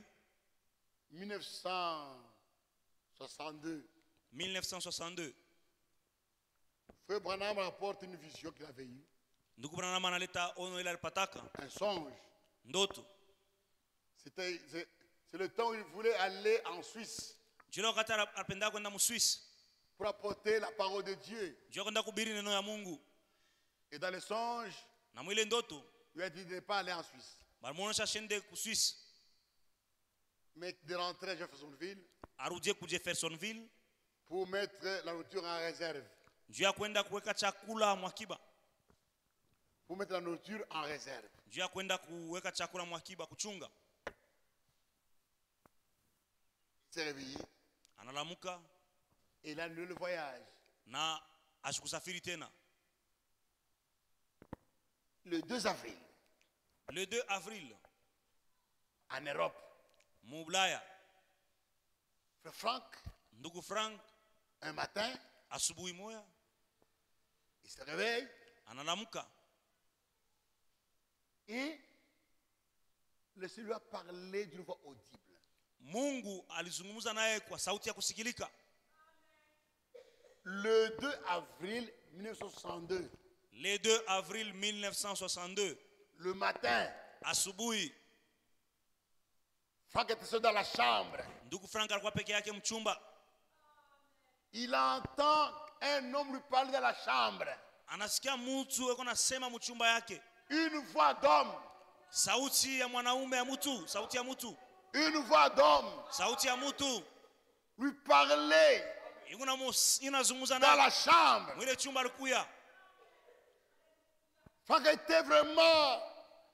1962, Frère Branham rapporte une vision qu'il avait eue, ndugu Branham analeta ono ile alipataka, un songe. ndoto. C'est le temps où il voulait aller en Suisse Jilo wakati alipenda kwenda mu Swiss, pour apporter la parole de Dieu. juu kwenda kuhubiri neno ya Mungu. Et dans le songe, Na mwile ndoto il a dit de ne pas aller en Suisse, balimuonesha shende ku Swiss, mais de rentrer à Jeffersonville arudie ku Jeffersonville pour mettre la nourriture en réserve. juu ya kwenda kuweka chakula mwakiba, Pour mettre la nourriture en réserve. juu ya kwenda kuweka chakula mwakiba kuchunga. Il s'est réveillé Analamuka et il a annulé le voyage. na ashikusafiri tena. Le 2 avril, Le 2 avril en Europe, mu Ulaya, Frère Franck, ndugu Frank un matin, asubuhi moya il se réveille analamuka et le Seigneur lui a parlé d'une voix audible. Mungu alizungumza naye kwa sauti ya kusikilika. Le 2 avril 1962, Le 2 avril 1962 le matin, asubuhi, Franck était seul dans la chambre. ndugu Frank alikuwa peke yake mchumba. Il entend un homme lui parler dans la chambre. Anasikia mtu eko nasema mchumba yake, Une voix d'homme. sauti ya mwanaume ya mtu, sauti ya mtu, Une voix d'homme sauti ya mtu lui parlait inazungumza dans naye la chambre. mwile chumba. Alikuya Franck était vraiment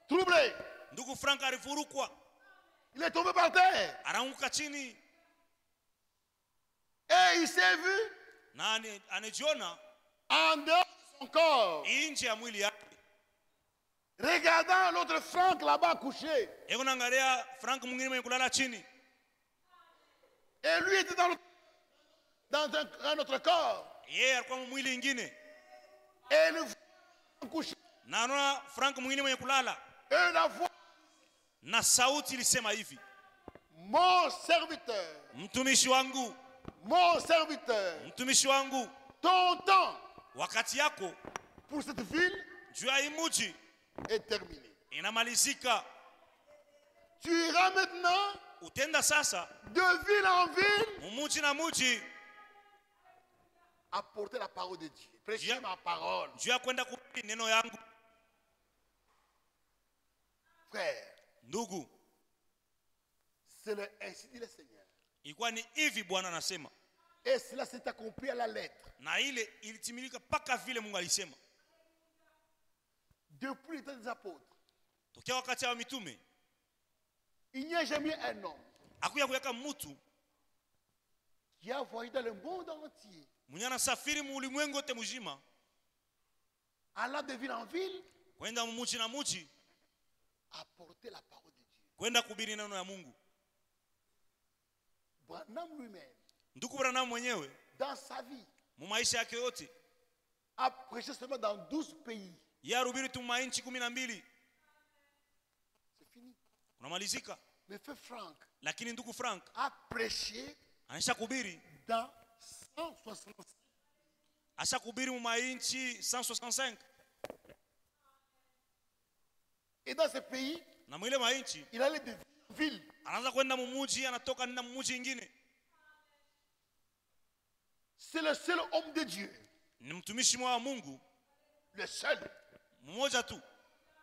troublé. ndugu Frank alivurukwa, Il est tombé par terre. anaanguka chini Et il s'est vu na anajiona en dehors de son corps, nje ya mwili yake. regardant l'autre Franck là-bas couché. Eko naangalia Frank mwingine mwenye kulala chini, Et lui était dans un autre corps. yeye alikuwa mwili ingine, Et le Franck couché. na anaona Frank mwingine mwenye kulala, Et la voix, na sauti ilisema hivi, mon serviteur, mtumishi wangu, mon serviteur, mtumishi wangu, ton temps wakati yako pour cette ville juu ya hii mji est terminé. inamalizika. Tu iras maintenant Utenda sasa de ville en ville mumuji na muji apporter la parole de Dieu. Prêcher Dieu. ma parole. juu ya kwenda kuhubiri neno yangu. Frère, Ndugu, ainsi dit le Seigneur. ilikuwa ni hivi Bwana anasema, Et cela s'est accompli à la lettre. na ile ilitimilika mpaka vile Mungu alisema. Depuis le temps des apôtres, Tokea wakati wa mitume il n'y a jamais un homme akuya kuyaka mtu qui a voyagé dans le monde entier, mwenye anasafiri mu ulimwengu wote mzima, allant de ville en ville, kwenda mumuji na muji, apporter la parole de Dieu. kwenda kuhubiri neno ya Mungu. Branham lui-même, Ndugu Branham mwenyewe dans sa vie, mu maisha yake yote a prêché seulement dans 12 pays. yeye alihubiri tu mainchi 12. C'est fini. Unamalizika. Mais Frère Franck Lakini ndugu Frank a prêché anaisha kuhubiri, dans 165. asha kuhubiri mu mainchi 165, Et dans ce pays, na mwile mainchi il allait de ville. anaanza kwenda mumuji, anatoka nenda mumuji ingine. C'est le seul homme de Dieu, Ni mtumishi mwa wa Mungu le seul, mmoja tu,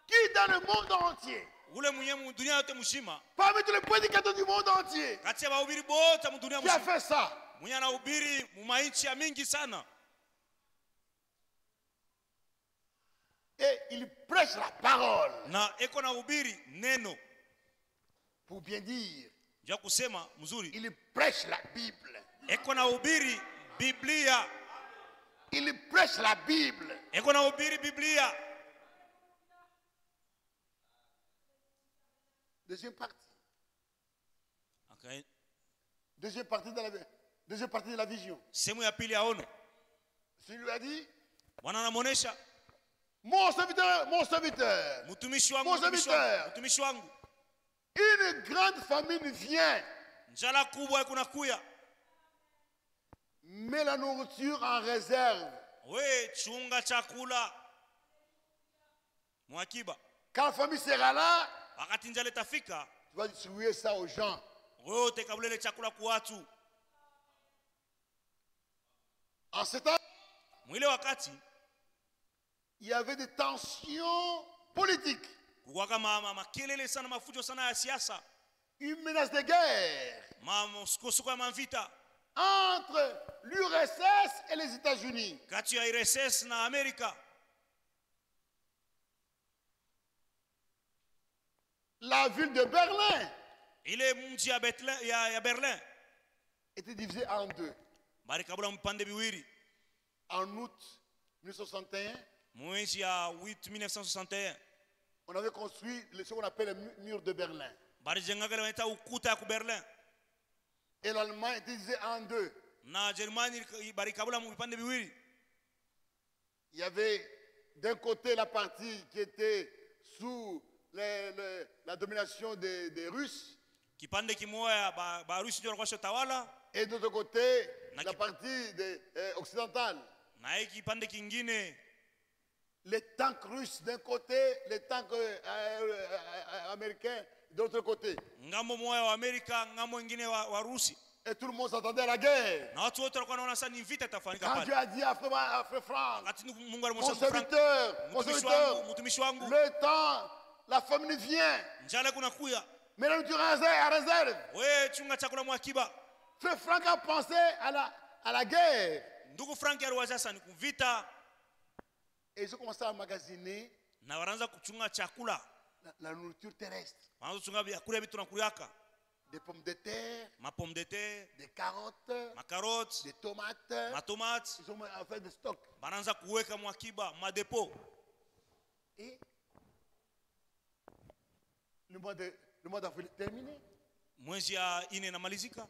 qui dans le monde entier, ule mwenye mu dunia yote mzima, parmi tous les prédicateurs du monde entier, kati ya wahubiri bote mu dunia qui a mzima, fait ça. mwenye anahubiri mu mainchi ya mingi sana, Et il prêche la parole. na eko na hubiri neno. Pour bien dire, Ja kusema mzuri, il prêche la Bible. eko na hubiri Biblia, Il prêche la Bible. eko na hubiri Biblia. Deuxième partie. Okay. Deuxième partie de la vision. Sehemu ya pili ya ono. Celui lui a dit, Bwana anamuonesha, mon serviteur, mon serviteur, mtumishi wangu, Mon mtumishi serviteur. wangu, mtumishi wangu, une grande famine vient, njala kubwa kunakuya, mets la nourriture en réserve. we chunga chakula mwakiba. Quand la famille sera là, Wakati njala itafika, tu vas distribuer ça aux gens. wewe utakabulele chakula kwa watu. En ce temps, Mwile wakati il y avait des tensions politiques, kuwaka makelele sana, mafujo sana ya siasa, une menace de guerre msukosuko ya mavita entre l'URSS et les États-Unis. kati ya RSS na Amerika. La ville de Berlin Ile mji ya Berlin était divisée en deux. barikabula mpande biwiri. En août 1961, Mwezi ya 8 1961 on avait construit ce qu'on appelle le mur de Berlin. barijengaga wanaita ukuta ya ku Berlin, Et l'Allemagne était divisée en deux. na Germany barikabula mpande biwiri. Il y avait d'un côté la partie qui était sous la domination des Russes, Kipande kimoya Barusi ndio walikuwa tawala, et de l'autre côté Na la ki- partie occidentale. na hiki kipande kingine Les tanks russes d'un côté, les tanks américains de l'autre côté. ngambo moya wa Amerika, ngambo ingine wa Rusi, Et tout le monde s'attendait à la guerre. na watu wote walikuwa wanaona sasa ni vita itafanyika Quand Dieu pale. a dit à frère Franck, Wakati Mungu mon alimwambia Frank, serviteur, mtumishi wangu, le temps, la famine vient. njala kunakuya, Mais là, tu à réserve. we chunga chakula mwakiba. Frère Franck a pensé à la guerre. Ndugu Frank aliwaza sasa ni kuvita, Et ils ont commencé à emmagasiner na wanaanza kuchunga chakula, la nourriture terrestre. wanaanza kuchunga vyakula vitu tunakuyaka, Des pommes de terre, ma pomme de terre, des carottes, ma carottes, des tomates. ma tomates, Ils ont fait des stocks. banaanza kuweka mwakiba ma depo. Et le mois d'avril est terminé. Mwezi ya 4 inamalizika,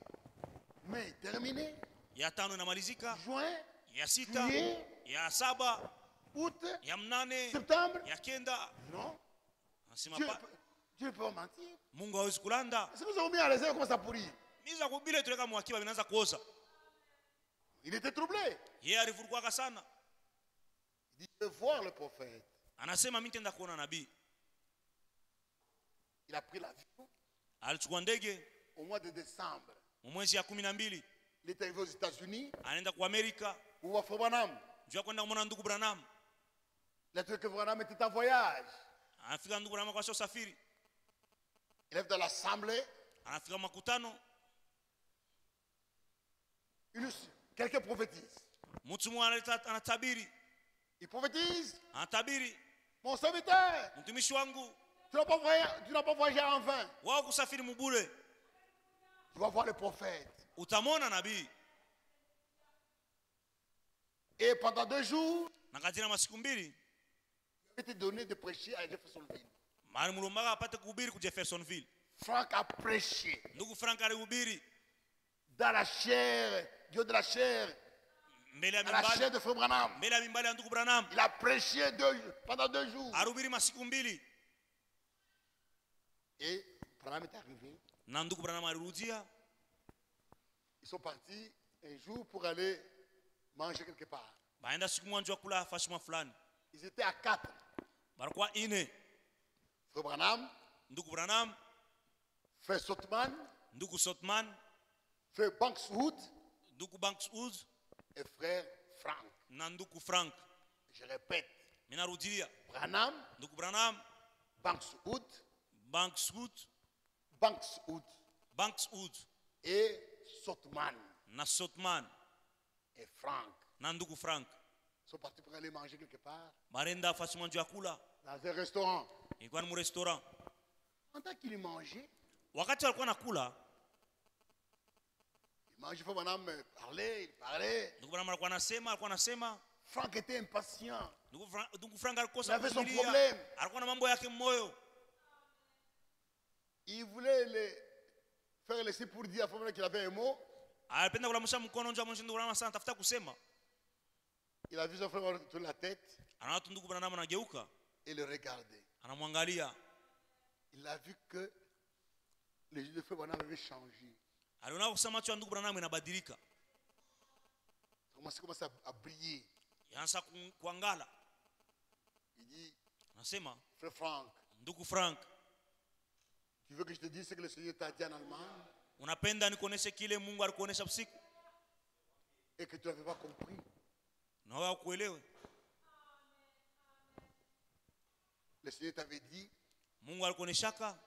Mai terminé. ya 5 inamalizika, Juin, ya 6, juillet, ya 7, août, ya 8, septembre. ya 9. Non. Nasema Dieu pa ne peut pas mentir. Mungu hawezi kulanda. Si nous avons mis à réserve, comment ça pourrit? Miza kubile tuleka mwakiba vinaanza kuoza. Il était troublé. Yeye alivurukwa sana. Il dit, je veux voir le prophète. Anasema mimi nitaenda kuona nabii. Il a pris l'avion Alichukua ndege au mois de décembre. mwezi ya 12, Il est arrivé aux États-Unis anaenda kwa Amerika, pour voir Frère Branham. njoo kwenda kumwona ndugu Branham. Il a trouvé que Branham était en voyage. Anafika ndugu Branham kwa usafiri. Il est dans l'assemblée. Anafika makutano, Quelqu'un prophétise. mtu mmoja anatabiri, Il prophétise. anatabiri, Mon serviteur, mtumishi wangu, tu n'as pas voyagé en vain. wao kusafiri mubure, Tu vas voir le prophète. utamwona nabii. Et pendant 2 jours, Na katika masiku 2 il était donné de prêcher à Jeffersonville. mara mulombaga apate kuhubiri ku Jeffersonville. Franck a prêché Ndugu Frank alihubiri dans la chair, Dieu de la chair, mbele ya à la chair mimbali, de Frère Branham. mbele ya mimbali ya ndugu Branham. Il a prêché pendant 2 jours. Alihubiri masiku 2 Et Branham est arrivé. na ndugu Branham alirudia. Ils sont partis un jour pour aller manger quelque part. Baenda siku moja njoo kula fashima fulani. Ils étaient à 4. Barikuwa 4. Frère Branham, Ndugu Branham, Frère Sotman, ndugu Sotman, Frère Bankswood ndugu Bankswood et Frère Frank. na ndugu Frank. Je répète, Minarudia, Branham, ndugu Branham, Bankswood, Bankswood, Bankswood Bankswood et Sotman na Sotman et Frank. na ndugu Frank. Ils sont partis pour aller manger quelque part Barenda fashima njoo kula. dans un restaurant. Ilikuwa ni mu restaurant. Pendant qu'ils mangeaient, Wakati walikuwa nakula, ils mangeaient, Frère Branham il parlait. ndugu Branham alikuwa anasema, Frank était impatient. ndugu Frank Il alikosa avait son kuvumilia. problème. Alikuwa na mambo yake moyo. il voulait faire le signe pour dire à Frère qu'il avait un mot. Alipenda kulamusha mkono nje amwonyeshe ndugu Branham sana tafuta kusema. Il a vu son frère tourner la tête Anaona tu ndugu Branham anageuka, et le regarder. anamwangalia. Il a vu que les yeux de frère Branham avaient changé. Aliona kusema macho ya ndugu Branham inabadilika. Ça commence à briller. Yaanza kuangala. Il dit, Anasema, frère Franck, ndugu Frank, tu veux que je te dise ce que le Seigneur t'a dit en Allemagne unapenda nikuoneshe kile Mungu alikuonesha usiku et que tu n'avais pas compris? na wewe ukuelewe? Le Seigneur t'avait dit Mungu alikuoneshaka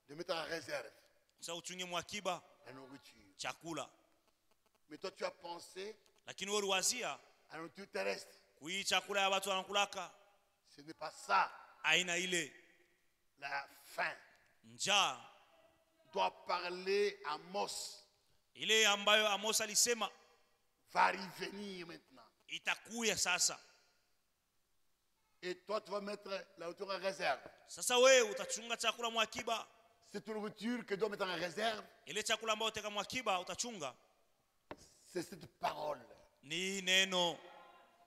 de mettre en réserve sasa uchunge mwakiba la nourriture. chakula, Mais toi, tu as pensé lakini wewe uliwazia à la nourriture terrestre. kui chakula ya watu wanakulaka. Ce n'est pas ça. Aina ile La faim njaa doit parler à Amos. ile ambayo Amos alisema Va revenir maintenant. itakuya sasa. Et toi, tu vas mettre la nourriture en réserve. Sasa wewe utachunga chakula mwakiba, Cette nourriture que tu dois mettre en réserve, ile chakula ambayo uteka mwakiba utachunga c'est cette parole. ni neno,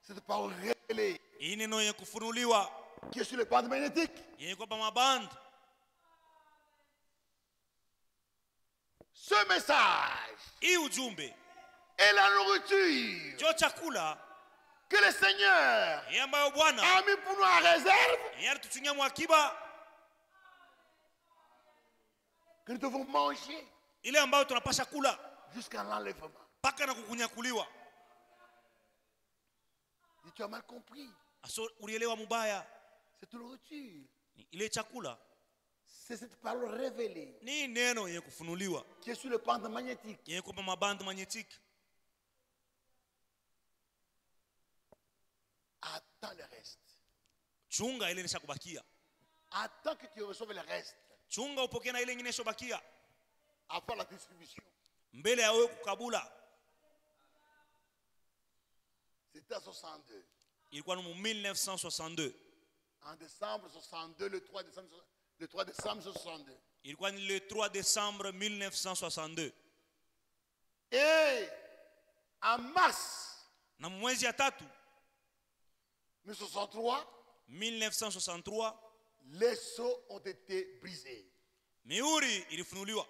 Cette parole révélée hii neno yenye kufunuliwa qui est sur les bandes magnétiques. yenye kwa maband. Ce message Hii ujumbe est la nourriture ndio chakula que le Seigneur yeye ambayo Bwana a mis pour nous en réserve, yeye alituchungia mwakiba, que nous devons manger ile ambayo tunapasha kula jusqu'à l'enlèvement. mpaka na kukunyakuliwa. Et tu as mal compris. Aso ulielewa mubaya. Cette nourriture, Ile chakula c'est cette parole révélée ni neno yenye kufunuliwa qui est sur les bandes magnétiques. yenye kwa maband magnétique. Attends le reste. Chunga ile nisha kubakia, Attends que tu reçoives le reste. chunga upokee na ile nyingine shobakia Avant la distribution. mbele ya wewe kukabula. C'était en 62. Ilikuwa ni 1962, En décembre 62, le 3 décembre 62. ilikuwa ni le 3 décembre 1962, Et en mars na mwezi ya tatu 1963, 1963 les sceaux ont été brisés. mihuri ilifunuliwa,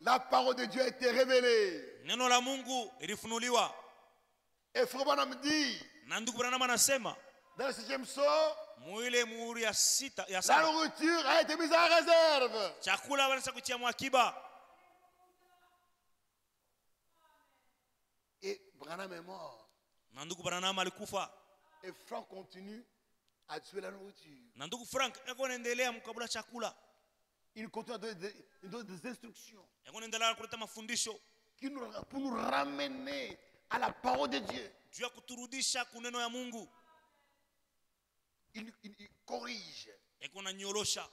La parole de Dieu a été révélée. neno la Mungu ilifunuliwa. Et Frère Branham dit, Na ndugu Branham anasema dans le 7e sceau, muile muhuri ya sita ya la saba nourriture a été mise en réserve. chakula wanaweza kutia mwakiba. Et Branham est mort. Na ndugu Branham alikufa, Et Franck continue à tuer la nourriture. na ndugu Frank yako naendelea mkabula chakula, Il continue à donner des instructions yako naendelea kuleta mafundisho pour nous ramener à la parole de Dieu. juu ya kuturudisha kuneno ya Mungu. Il corrige. Yako na nyorosha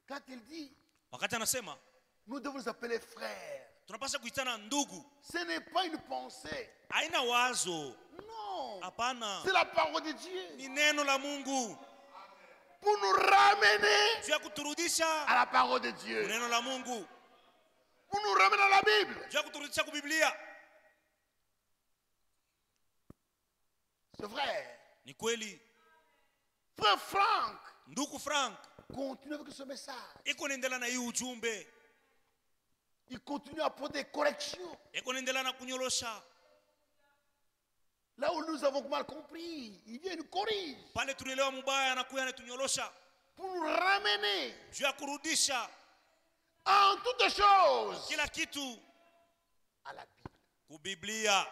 Quand il dit, wakati anasema nous devons nous appeler frères, tunapaswa kuitana ndugu, ce n'est pas une pensée. haina wazo, Non. hapana, C'est la parole de Dieu. ni neno la Mungu Pour nous ramener juu ya kuturudisha à la parole de Dieu. kuneno la Mungu, Pour nous ramener à la Bible. juu ya kuturudisha kwa Biblia. C'est vrai. Ni kweli, Frère Franck ndugu Frank continue avec ce message. iko naendelea na hii ujumbe, Il continue à apporter des corrections. iko naendelea na kunyorosha Là où nous avons mal compris, il vient nous corrige. pale tulielewa mubaya, anakuya anatunyorosha Pour nous ramener juu ya kurudisha en toutes choses kila kitu à la Bible. ku Biblia.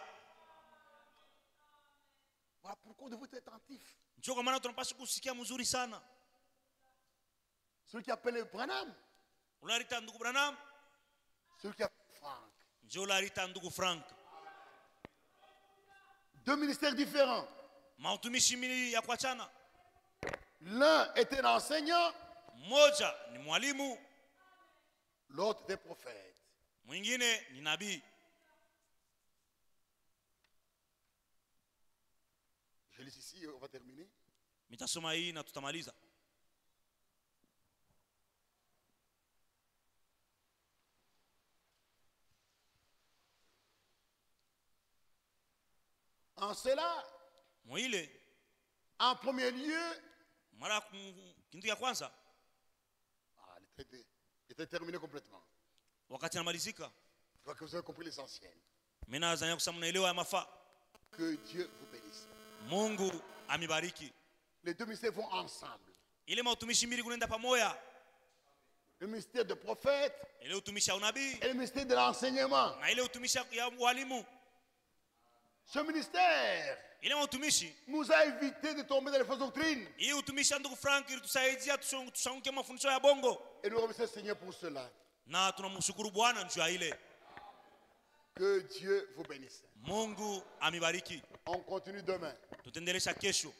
Voilà pourquoi nous devons être attentifs. Ndio kwa maana tunapaswa kusikia mzuri sana. Celui qui appelle Branham, Unalita ndugu Branham, celui qui appelle Franck. ndio unalita ndugu Frank. Deux ministères différents. Mautumishi mili ya kuachana. L'un était un enseignant, Mmoja ni mwalimu, l'autre était prophète. mwingine ni nabii. Je lis ici, on va terminer. Mitasoma hii na tutamaliza. En cela, Mwile en premier lieu, mara kintu ya kwanza le traité était terminé complètement. wakati namalizika Je crois que vous avez compris l'essentiel. mimi nadhani kusema mnaelewa ya mafaa. Que Dieu vous bénisse. Mungu amibariki. Les deux ministères vont ensemble. Ile mautumishi mbili kunaenda pamoja. Le ministère de prophète Ile utumishi wa unabii et le ministère de l'enseignement. na ile utumishi ya walimu. Ce ministère Ile mautumishi nous a évité de tomber dans les fausses doctrines. hii utumishi ndugu Frank ilitusaidia tusanguke mafundisho ya bongo. Et nous remercions le Seigneur pour cela. Na tunamshukuru Bwana juu ya ile. Que Dieu vous bénisse. Mungu amibariki. On continue demain. Tutaendelesha kesho.